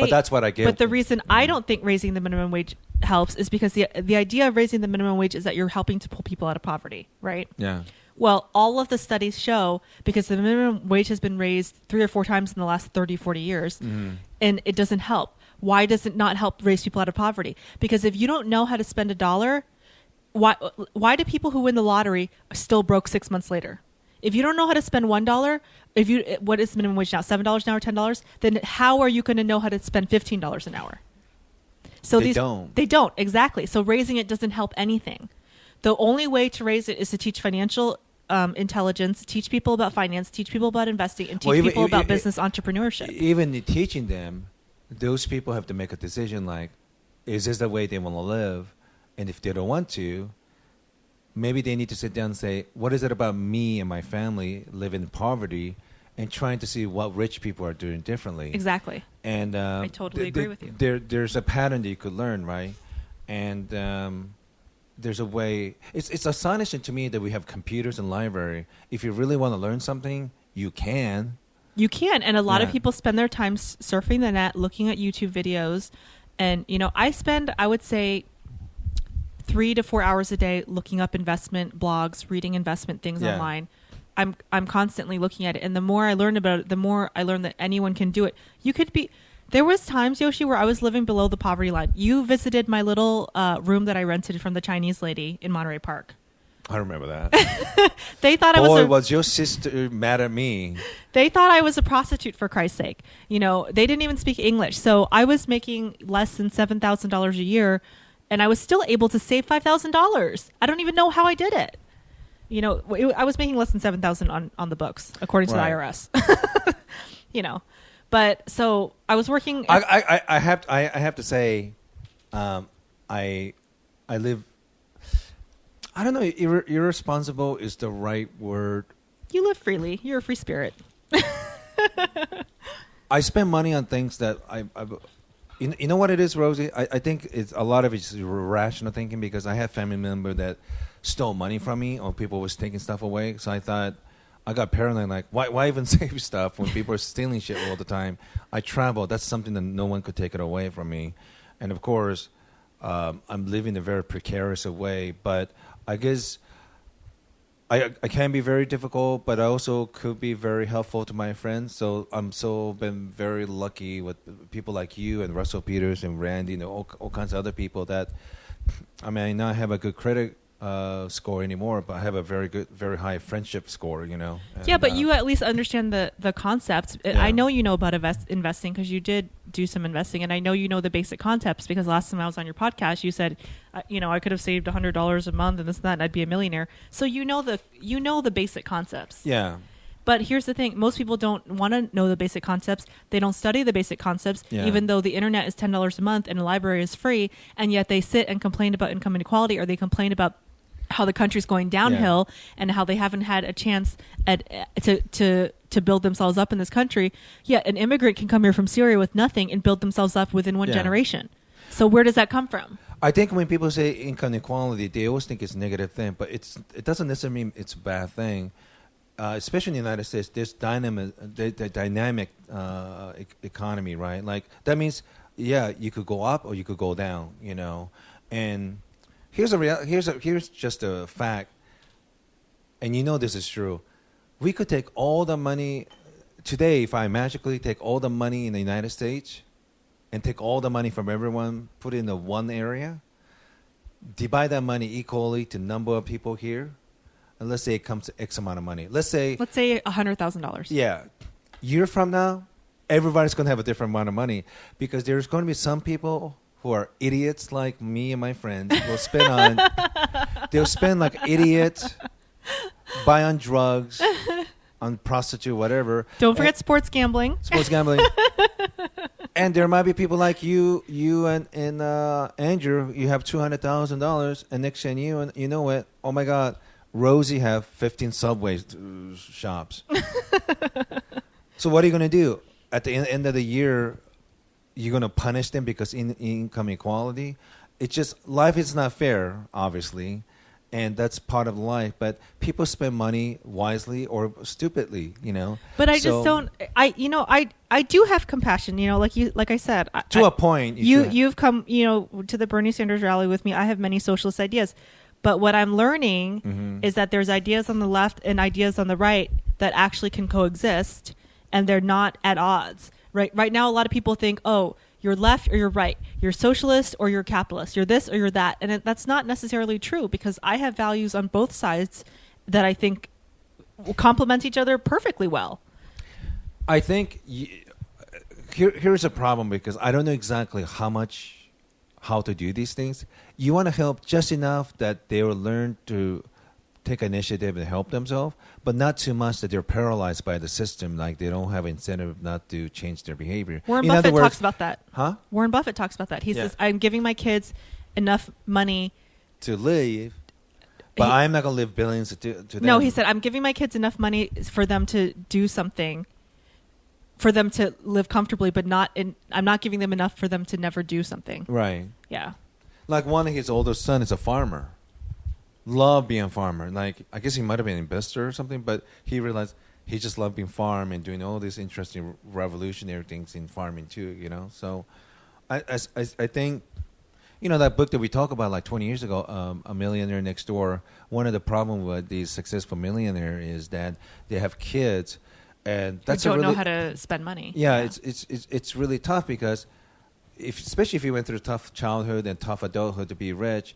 that's what I get. But the reason I don't think raising the minimum wage helps is because the idea of raising the minimum wage is that you're helping to pull people out of poverty, right? Yeah. Well, all of the studies show, because the minimum wage has been raised 3 or 4 times in the last 30, 40 years, and it doesn't help. Why does it not help raise people out of poverty? Because if you don't know how to spend $1, why do people who win the lottery still broke 6 months later? If you don't know how to spend $1, what is minimum wage now? $7 an hour, $10? Then how are you going to know how to spend $15 an hour? So They don't. They don't, exactly. So raising it doesn't help anything. The only way to raise it is to teach financial intelligence, teach people about finance, teach people about investing, and teach people about business entrepreneurship. Even teaching them, those people have to make a decision like, is this the way they want to live? And if they don't want to, maybe they need to sit down and say, what is it about me and my family living in poverty and trying to see what rich people are doing differently? Exactly. And I totally agree with you. There's a pattern that you could learn, right? And there's a way. It's astonishing to me that we have computers in library. If you really want to learn something, you can. You can. And a lot of people spend their time surfing the net, looking at YouTube videos. And, I spend, I would say, 3 to 4 hours a day looking up investment blogs, reading investment things online. I'm constantly looking at it, and the more I learn about it, the more I learn that anyone can do it. There was times, Yoshi, where I was living below the poverty line. You visited my little room that I rented from the Chinese lady in Monterey Park. I remember that. They thought was your sister mad at me? They thought I was a prostitute, for Christ's sake. They didn't even speak English, so I was making less than $7,000 a year. And I was still able to save $5,000. I don't even know how I did it. I was making less than $7,000 on the books, according to the IRS. But so I was working. I have to say, I live. I don't know. Irresponsible is the right word. You live freely. You're a free spirit. I spend money on things that I You know what it is, Rosie? I think it's a lot of it's irrational thinking because I had family member that stole money from me or people was taking stuff away. So I thought I got paranoid, like why even save stuff when people are stealing shit all the time? I travel. That's something that no one could take it away from me. And of course, I'm living a very precarious way. But I guess I can be very difficult, but I also could be very helpful to my friends. So I'm been very lucky with people like you and Russell Peters and Randy and all kinds of other people that, I not have a good credit score anymore, but I have a very high friendship score, And, yeah, but you at least understand the concepts. Yeah. I know you know about investing because you did do some investing, and I know you know the basic concepts because last time I was on your podcast, you said, I could have saved $100 a month and this and that, and I'd be a millionaire. So you know the basic concepts. Yeah. But here's the thing. Most people don't want to know the basic concepts. They don't study the basic concepts, even though the internet is $10 a month and the library is free, and yet they sit and complain about income inequality, or they complain about how the country's going downhill and how they haven't had a chance to build themselves up in this country. Yeah, an immigrant can come here from Syria with nothing and build themselves up within one generation. So where does that come from? I think when people say income inequality, they always think it's a negative thing, but it doesn't necessarily mean it's a bad thing. Especially in the United States, there's dynamic economy, right? Like that means, you could go up or you could go down, And here's just a fact, and this is true. We could take all the money today. If I magically take all the money in the United States and take all the money from everyone, put it in the one area, divide that money equally to number of people here, and let's say it comes to X amount of money. Let's say $100,000. Yeah, year from now, everybody's going to have a different amount of money because there's going to be some people who are idiots like me and my friends they'll spend like idiots, buy on drugs, on prostitute, whatever. Don't forget sports gambling. And there might be people like you and Andrew, you have $200,000 and next thing you know what? Oh my God, Rosie have 15 Subway shops. So what are you going to do? At the end of the year, you're going to punish them because income equality? It's just, life is not fair, obviously, and that's part of life. But people spend money wisely or stupidly, But I just don't. I do have compassion, like I said. To a point. You've come, to the Bernie Sanders rally with me. I have many socialist ideas. But what I'm learning is that there's ideas on the left and ideas on the right that actually can coexist, and they're not at odds. Right now, a lot of people think, oh, you're left or you're right. You're socialist or you're capitalist. You're this or you're that. And that's not necessarily true because I have values on both sides that I think complement each other perfectly well. I think here's a problem because I don't know exactly how to do these things. You want to help just enough that they will learn to take initiative and help themselves, but not too much that they're paralyzed by the system, like they don't have incentive not to change their behavior. Warren Buffett talks about that. Huh? Warren Buffett talks about that. He says, I'm giving my kids enough money to live, but I'm not going to live billions to them. No, he said, I'm giving my kids enough money for them to do something, for them to live comfortably, but I'm not giving them enough for them to never do something. Right. Yeah. Like one of his older son is a farmer. Love being a farmer. Like, I guess he might have been an investor or something, but he realized he just loved being farm and doing all these interesting revolutionary things in farming too, you know? So I think, you know, that book that we talked about like 20 years ago, A Millionaire Next Door, one of the problems with these successful millionaire is that they have kids and that's don't know how to spend money. Yeah, it's really tough because especially if you went through a tough childhood and tough adulthood to be rich,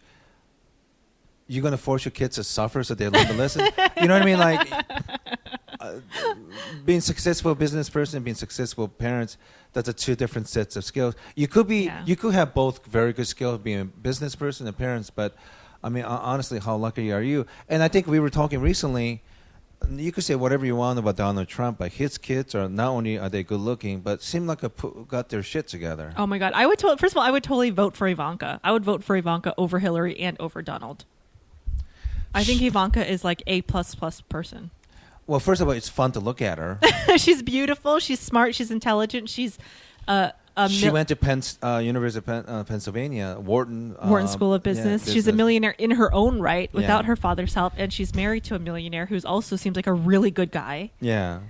you're going to force your kids to suffer so they learn the lesson. You know what I mean? Like, being successful business person and being successful parents, that's two different sets of skills. You could have both very good skills being a business person and parents, but I mean, honestly, how lucky are you? And I think we were talking recently, you could say whatever you want about Donald Trump, but his kids are not only are they good looking, but seem like got their shit together. Oh my God. First of all, I would totally vote for Ivanka. I would vote for Ivanka over Hillary and over Donald. I think Ivanka is like A++ person. Well, first of all, it's fun to look at her. She's beautiful. She's smart. She's intelligent. She's she went to University of Pennsylvania, Wharton School of Business. Yeah, she's a millionaire in her own right without her father's help, and she's married to a millionaire who also seems like a really good guy. Yeah.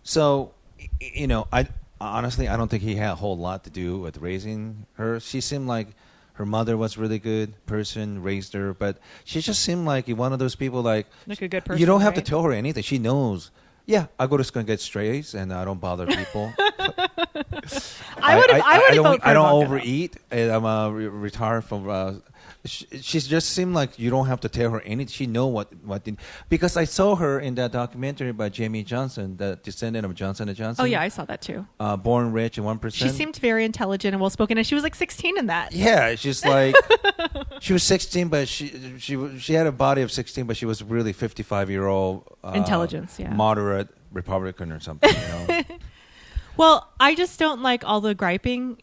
So, you know, I don't think he had a whole lot to do with raising her. She seemed like her mother was a really good person, raised her, but she just seemed like one of those people like a good person. You don't have to tell her anything. She knows. Yeah, I go to school and get strays, and I don't bother people. I would vote for I don't Ivanka. overeat, and I'm retired from. She just seemed like you don't have to tell her anything. She know what because I saw her in that documentary by Jamie Johnson, the descendant of Johnson & Johnson. Oh yeah, I saw that too. Born Rich and 1%. She seemed very intelligent and well spoken, and she was like 16 in that. Yeah, she's like she was 16, but she had a body of 16, but she was really 55-year-old intelligence, moderate Republican or something. You know? Well, I just don't like all the griping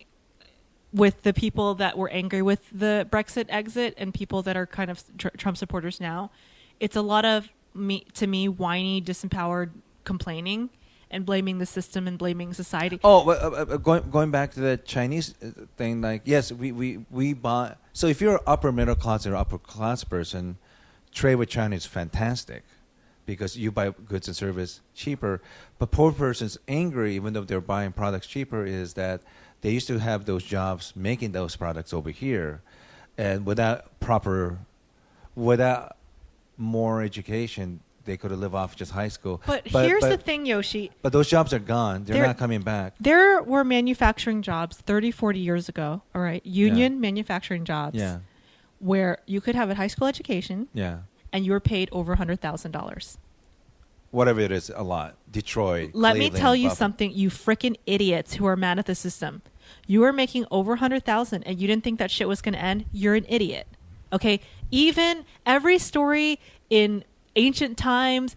with the people that were angry with the Brexit exit and people that are kind of Trump supporters now. It's a lot of whiny, disempowered complaining and blaming the system and blaming society. Oh, going back to the Chinese thing, like, yes, we buy. So if you're upper middle class or upper class person, trade with China is fantastic because you buy goods and service cheaper. But poor person's angry, even though they're buying products cheaper, is that they used to have those jobs making those products over here, and without more education, they could have lived off just high school. But here's the thing, Yoshi. But those jobs are gone. They're not coming back. There were manufacturing jobs 30, 40 years ago, all right, union manufacturing jobs where you could have a high school education and you were paid over $100,000. Whatever it is, a lot. Detroit. Let Cleveland, me tell you Buffalo. something, you freaking idiots who are mad at the system. You are making over $100,000 and you didn't think that shit was going to end. You're an idiot. Okay? Even every story in ancient times,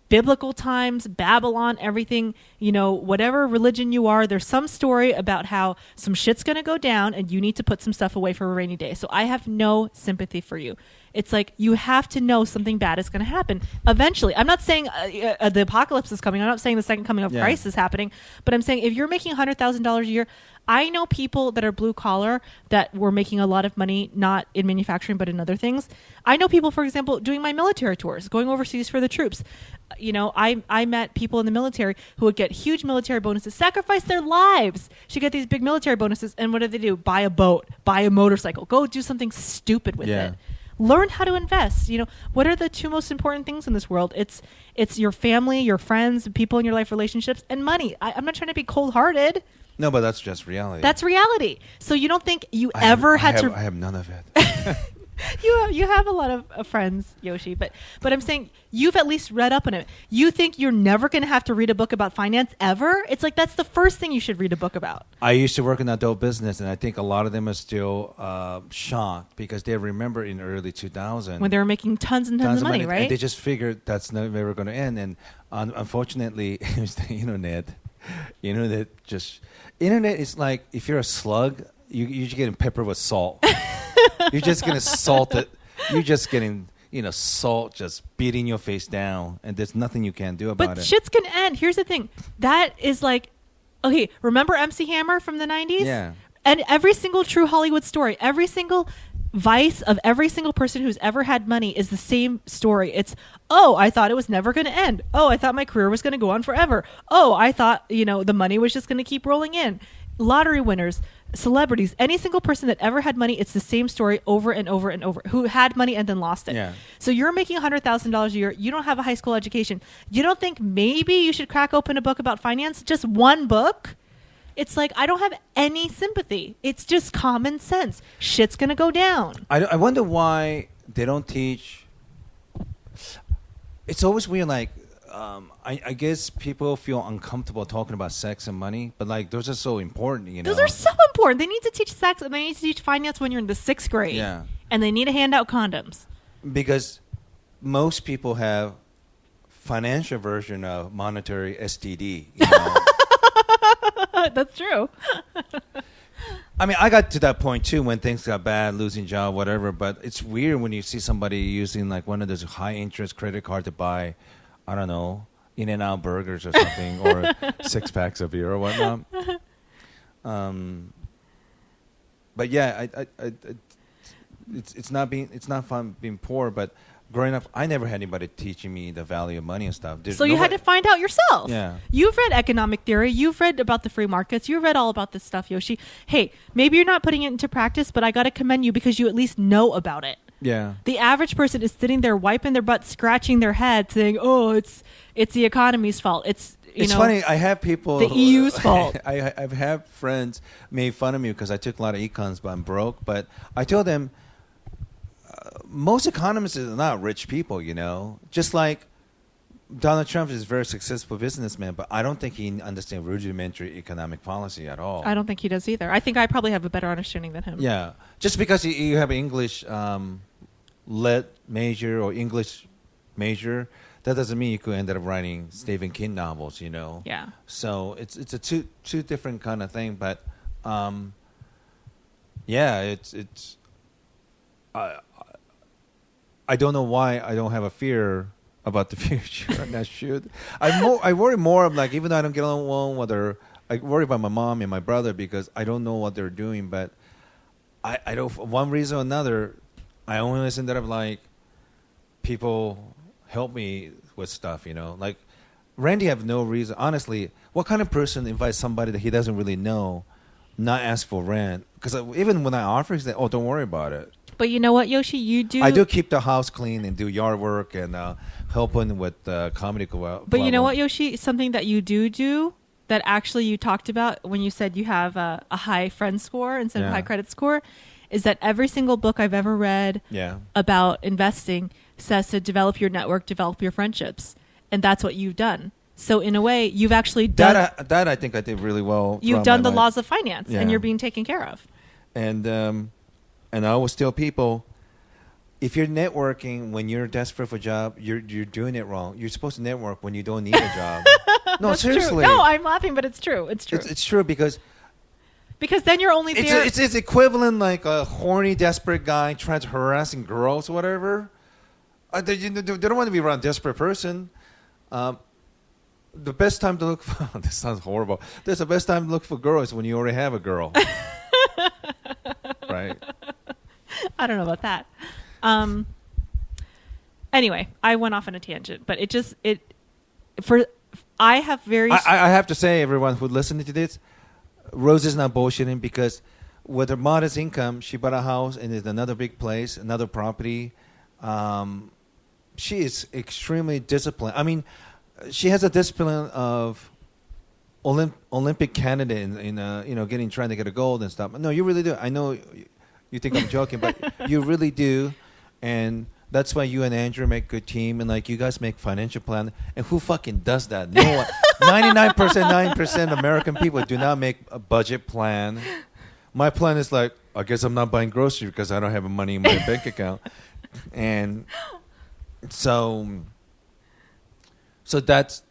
biblical times, Babylon, everything, you know, whatever religion you are, there's some story about how some shit's going to go down and you need to put some stuff away for a rainy day. So I have no sympathy for you. It's like you have to know something bad is going to happen eventually. I'm not saying the apocalypse is coming. I'm not saying the second coming of Christ is happening. But I'm saying if you're making $100,000 a year, I know people that are blue collar that were making a lot of money, not in manufacturing, but in other things. I know people, for example, doing my military tours, going overseas for the troops. You know, I met people in the military who would get huge military bonuses, sacrifice their lives to get these big military bonuses. And what do? Buy a boat, buy a motorcycle, go do something stupid with it. Learn how to invest. You know, what are the two most important things in this world? It's your family, your friends, people in your life, relationships, and money. I'm not trying to be cold-hearted. No, but that's just reality. That's reality. So you don't think I have none of it. You have a lot of friends, Yoshi, but I'm saying you've at least read up on it. You think you're never going to have to read a book about finance ever? It's like that's the first thing you should read a book about. I used to work in adult business, and I think a lot of them are still shocked because they remember in the early 2000s When they were making tons and tons of money, right? And they just figured that's never going to end. And unfortunately, it was the internet. Internet is like if you're a slug, you're just getting peppered with salt. You're just getting salted. You're just getting, salt just beating your face down, and there's nothing you can do about it. But shit's gonna end. Here's the thing. That is like, okay, remember MC Hammer from the 90s? Yeah. And every single true Hollywood story, every single vice of every single person who's ever had money is the same story. It's, oh, I thought it was never going to end. Oh, I thought my career was going to go on forever. Oh, I thought, the money was just going to keep rolling in. Lottery winners, celebrities, any single person that ever had money, it's the same story over and over and over, who had money and then lost it. Yeah. So you're making $100,000 a year. You don't have a high school education. You don't think maybe you should crack open a book about finance? Just one book? It's like, I don't have any sympathy. It's just common sense. Shit's going to go down. I wonder why they don't teach. It's always weird, like, I guess people feel uncomfortable talking about sex and money, but like those are so important, Those are so important. They need to teach sex and they need to teach finance when you're in the 6th grade. Yeah. And they need to hand out condoms. Because most people have financial version of monetary STD. That's true. I mean, I got to that point too when things got bad, losing job, whatever. But it's weird when you see somebody using like one of those high interest credit card to buy, I don't know, In-N-Out burgers or something, or 6-packs of beer or whatnot. But yeah, it's not fun being poor. But growing up, I never had anybody teaching me the value of money and stuff. So you had to find out yourself. Yeah. You've read economic theory. You've read about the free markets. You've read all about this stuff, Yoshi. Hey, maybe you're not putting it into practice, but I got to commend you because you at least know about it. Yeah. The average person is sitting there wiping their butt, scratching their head, saying, "Oh, it's the economy's fault. It's funny. I have people. The EU's fault." I've had friends made fun of me because I took a lot of econs, but I'm broke. But I told them most economists are not rich people. Just like Donald Trump is a very successful businessman, but I don't think he understands rudimentary economic policy at all. I don't think he does either. I think I probably have a better understanding than him. Yeah, just because you have an English lit major or English major, that doesn't mean you could end up writing Stephen King novels, Yeah. So it's a two different kind of thing, but yeah, it's I don't know why I don't have a fear about the future. And I should. I worry more of like, even though I don't get along with I worry about my mom and my brother because I don't know what they're doing, but I don't, for one reason or another, I always ended up like people help me with stuff, like Randy have no reason. Honestly, what kind of person invites somebody that he doesn't really know, not ask for rent? Because even when I offer, he's like, "Oh, don't worry about it." But you know what, Yoshi, I do keep the house clean and do yard work and helping with comedy club. But you know what, Yoshi, something that you do that actually you talked about when you said you have a high friend score instead of high credit score is that every single book I've ever read about investing says to develop your network, develop your friendships. And that's what you've done. So in a way, you've actually done... That I think I did really well. You've done the laws of finance and you're being taken care of. And I always tell people, if you're networking when you're desperate for a job, you're doing it wrong. You're supposed to network when you don't need a job. No, seriously. True. No, I'm laughing, but it's true. It's true. It's true because then you're only there. It's equivalent like a horny, desperate guy trying to harassing girls or whatever. They don't want to be around a desperate person. The best time to look for this sounds horrible. The best time to look for girls when you already have a girl. Right? I don't know about that. Anyway, I went off on a tangent, but I have to say, everyone who's listening to this, Rose is not bullshitting because with her modest income, she bought a house and it's another big place, another property. She is extremely disciplined. I mean, she has a discipline of Olympic candidate in trying to get a gold and stuff. No, you really do. I know You think I'm joking, but you really do, and that's why you and Andrew make good team, and like you guys make financial plan. And who fucking does that? No one. 99% American people do not make a budget plan. My plan is like, I guess I'm not buying groceries because I don't have money in my bank account, and so that's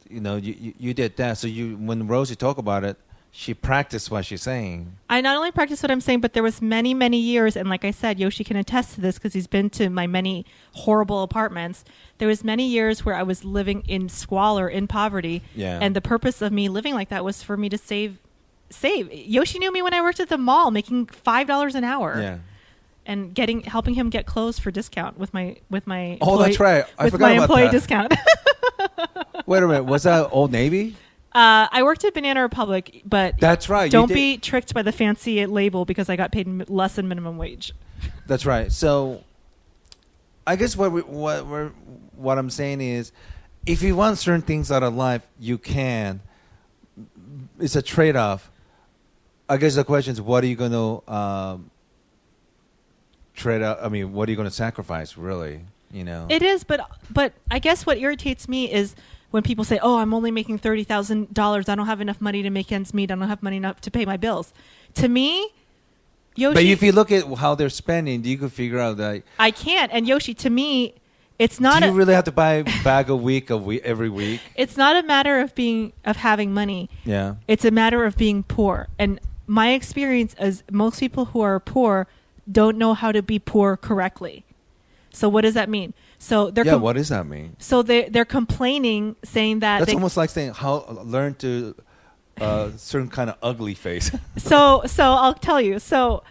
you did that. So when Rosie talk about it, she practiced what she's saying. I not only practiced what I'm saying, but there was many, many years, and like I said, Yoshi can attest to this because he's been to my many horrible apartments. There was many years where I was living in squalor, in poverty, and the purpose of me living like that was for me to save. Yoshi knew me when I worked at the mall, making $5 an hour, and helping him get clothes for discount with my that's right. I forgot about employee that. discount. Wait a minute, was that Old Navy? I worked at Banana Republic, but that's right. Don't be tricked by the fancy label because I got paid less than minimum wage. That's right. So, I guess what I'm saying is, if you want certain things out of life, you can. It's a trade-off. I guess the question is, what are you going to trade out? I mean, what are you going to sacrifice? Really, It is, but I guess what irritates me is when people say, "Oh, I'm only making $30,000. I don't have enough money to make ends meet. I don't have money enough to pay my bills." To me, Yoshi. But if you look at how they're spending, you can figure out that. I can't. And Yoshi, to me, it's not. Do you really have to buy a bag every week? It's not a matter of having money. Yeah. It's a matter of being poor. And my experience is most people who are poor don't know how to be poor correctly. So what does that mean? So they're what does that mean? So they're complaining, saying that that's almost like saying learn to certain kind of ugly face. So I'll tell you. So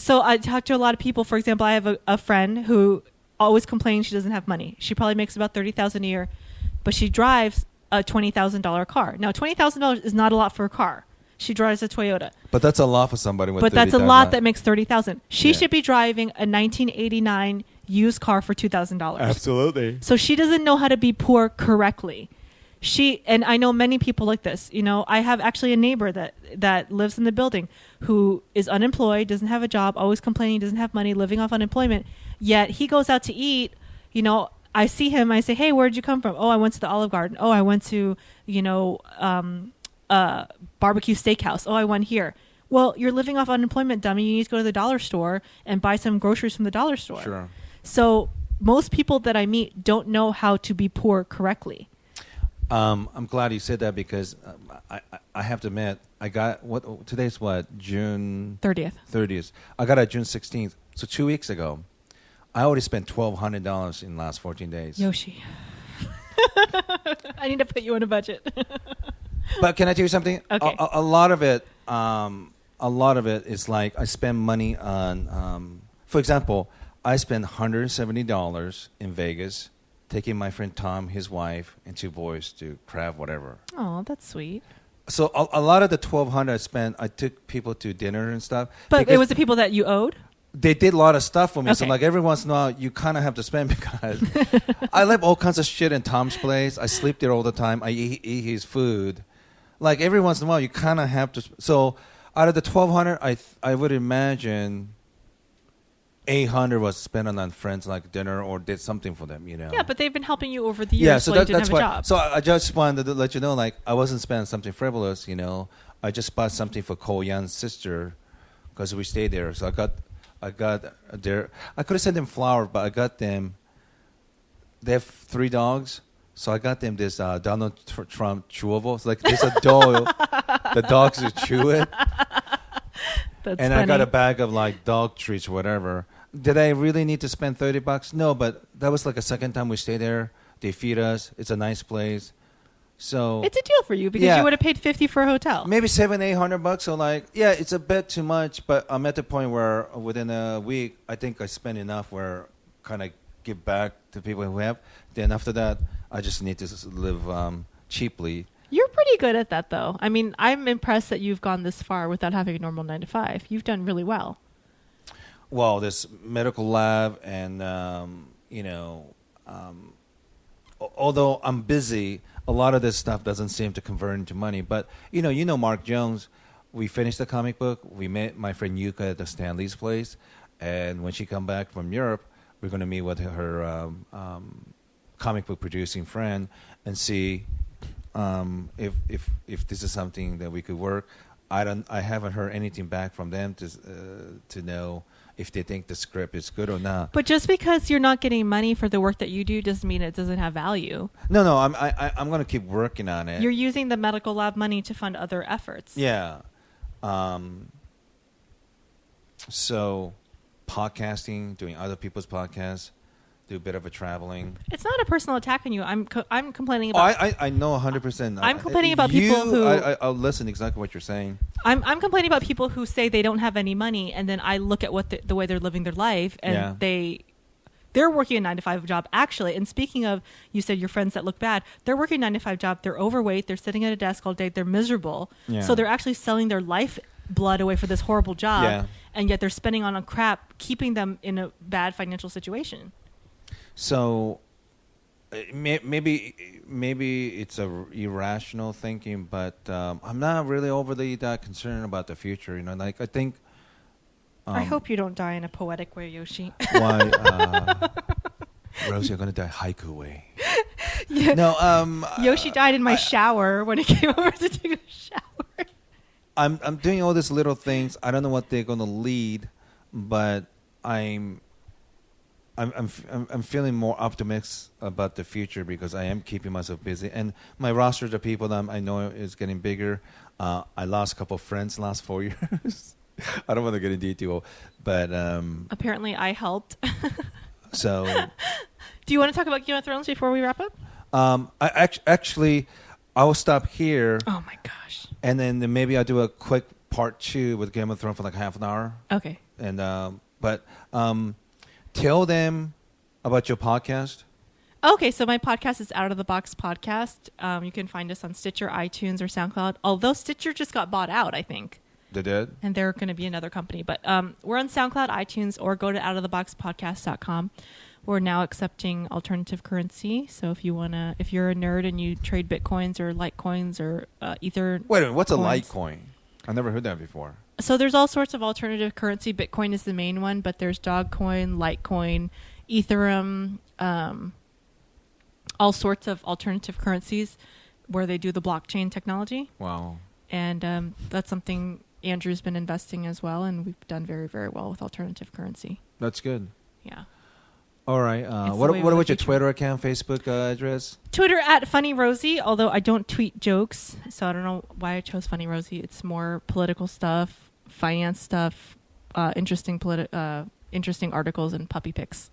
I talk to a lot of people. For example, I have a friend who always complains she doesn't have money. She probably makes about $30,000 a year, but she drives a $20,000 car. Now $20,000 is not a lot for a car. She drives a Toyota. But that's a lot for somebody with. But that's a lot that makes $30,000. She should be driving a 1989 used car for $2,000. Absolutely. So she doesn't know how to be poor correctly. And I know many people like this. I have actually a neighbor that lives in the building who is unemployed, doesn't have a job, always complaining, doesn't have money, living off unemployment. Yet he goes out to eat. I see him. I say, "Hey, where'd you come from?" "Oh, I went to the Olive Garden." "Oh, I went to barbecue steakhouse." "Oh, I went here." Well, you're living off unemployment, dummy. You need to go to the dollar store and buy some groceries from the dollar store. Sure. So most people that I meet don't know how to be poor correctly. I'm glad you said that because I have to admit, I got today's June 30th. I got it June 16th. So 2 weeks ago, I already spent $1,200 in the last 14 days. Yoshi, I need to put you on a budget. But can I tell you something? Okay. A lot of it is like I spend money on. For example, I spent $170 in Vegas, taking my friend Tom, his wife, and 2 boys to crab whatever. Oh, that's sweet. So a lot of the $1,200 I spent, I took people to dinner and stuff. But it was the people that you owed? They did a lot of stuff for me. Okay. So like every once in a while, you kind of have to spend because I live all kinds of shit in Tom's place. I sleep there all the time. I eat his food. Like every once in a while, you kind of have to. So out of the $1,200, I would imagine $800 was spent on friends like dinner or did something for them. Yeah, but they've been helping you over the years. So while you that's didn't have a job. So I just wanted to let you know, like I wasn't spending something frivolous. I just bought something for Ko Yan's sister because we stayed there. So I got their. I could have sent them flowers, but I got them. They have 3 dogs, so I got them this Donald Trump chewable. It's like there's a doll. The dogs would chew it. That's and funny. I got a bag of like dog treats, or whatever. Did I really need to spend $30? No, but that was like a second time we stayed there. They feed us. It's a nice place. So it's a deal for you because you would have paid $50 for a hotel. Maybe $700-800. So like, yeah, it's a bit too much. But I'm at the point where within a week, I think I spend enough where kind of give back to people who have. Then after that, I just need to live cheaply. You're pretty good at that, though. I mean, I'm impressed that you've gone this far without having a normal 9-to-5. You've done really well. Well, this medical lab and, although I'm busy, a lot of this stuff doesn't seem to convert into money. But, Mark Jones, we finished the comic book. We met my friend Yuka at the Stanley's place, and when she come back from Europe, we're going to meet with her comic book producing friend and see if this is something that we could work. I haven't heard anything back from them to know if they think the script is good or not. But just because you're not getting money for the work that you do doesn't mean it doesn't have value. No, I'm going to keep working on it. You're using the medical lab money to fund other efforts. Yeah. So, podcasting, doing other people's podcasts, do a bit of a traveling. It's not a personal attack on you. I'm complaining about. I know 100%. I'm complaining about people who. I'll listen exactly what you're saying. I'm complaining about people who say they don't have any money, and then I look at what the way they're living their life, and they're working a 9-to-5 job actually. And speaking of, you said your friends that look bad, they're working a 9-to-5 job. They're overweight. They're sitting at a desk all day. They're miserable. Yeah. So they're actually selling their life blood away for this horrible job, and yet they're spending on a crap, keeping them in a bad financial situation. So maybe it's a irrational thinking, but I'm not really overly that concerned about the future. You know, like I think. I hope you don't die in a poetic way, Yoshi. Why, Rosie? I'm gonna die haiku way. Yeah. No, Yoshi died in my shower when he came over to take a shower. I'm doing all these little things. I don't know what they're gonna lead, but I'm feeling more optimistic about the future because I am keeping myself busy, and my roster of people that I know is getting bigger. I lost a couple of friends the last 4 years. I don't want to get into detail, but apparently I helped. So, do you want to talk about Game of Thrones before we wrap up? I actually I will stop here. Oh my gosh! And then maybe I'll do a quick part 2 with Game of Thrones for like half an hour. Okay. And but tell them about your podcast. Okay, so my podcast is Out of the Box Podcast. You can find us on Stitcher, iTunes, or SoundCloud. Although Stitcher just got bought out, I think. They did? And they're going to be another company. But we're on SoundCloud, iTunes, or go to outoftheboxpodcast.com. We're now accepting alternative currency. So if you're a nerd and you trade Bitcoins or Litecoins or Ether. Wait a minute, what's coins. a Litecoin? I never heard that before. So there's all sorts of alternative currency. Bitcoin is the main one, but there's Dogecoin, Litecoin, Ethereum, all sorts of alternative currencies where they do the blockchain technology. Wow. And that's something Andrew's been investing as well, and we've done very, very well with alternative currency. That's good. Yeah. All right. What about your Twitter account, Facebook address? Twitter at Funny Rosie, although I don't tweet jokes, so I don't know why I chose Funny Rosie. It's more political stuff, finance stuff, interesting articles, and puppy pics.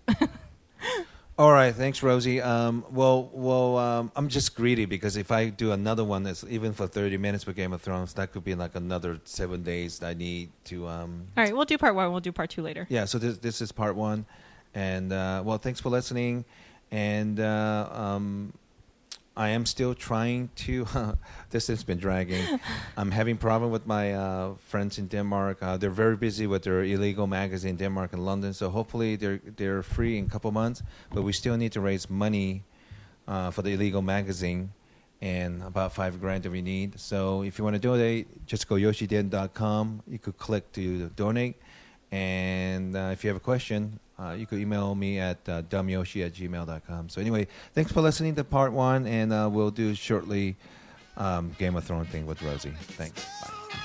All right, thanks, Rosie. Well, I'm just greedy because if I do another one that's even for 30 minutes with Game of Thrones, that could be like another 7 days that I need to. All right, we'll do part 1. We'll do part 2 later. Yeah, so this is part 1, and well, thanks for listening, and I am still trying to. This has been dragging. I'm having problem with my friends in Denmark. They're very busy with their illegal magazine in Denmark and London. So hopefully they're free in a couple months. But we still need to raise money for the illegal magazine, and about $5,000 that we need. So if you want to donate, just go yoshididn't.com. You could click to donate, and if you have a question. You could email me at dumbyoshi@gmail.com. So anyway, thanks for listening to part 1, and we'll do shortly Game of Thrones thing with Rosie. Thanks. Bye.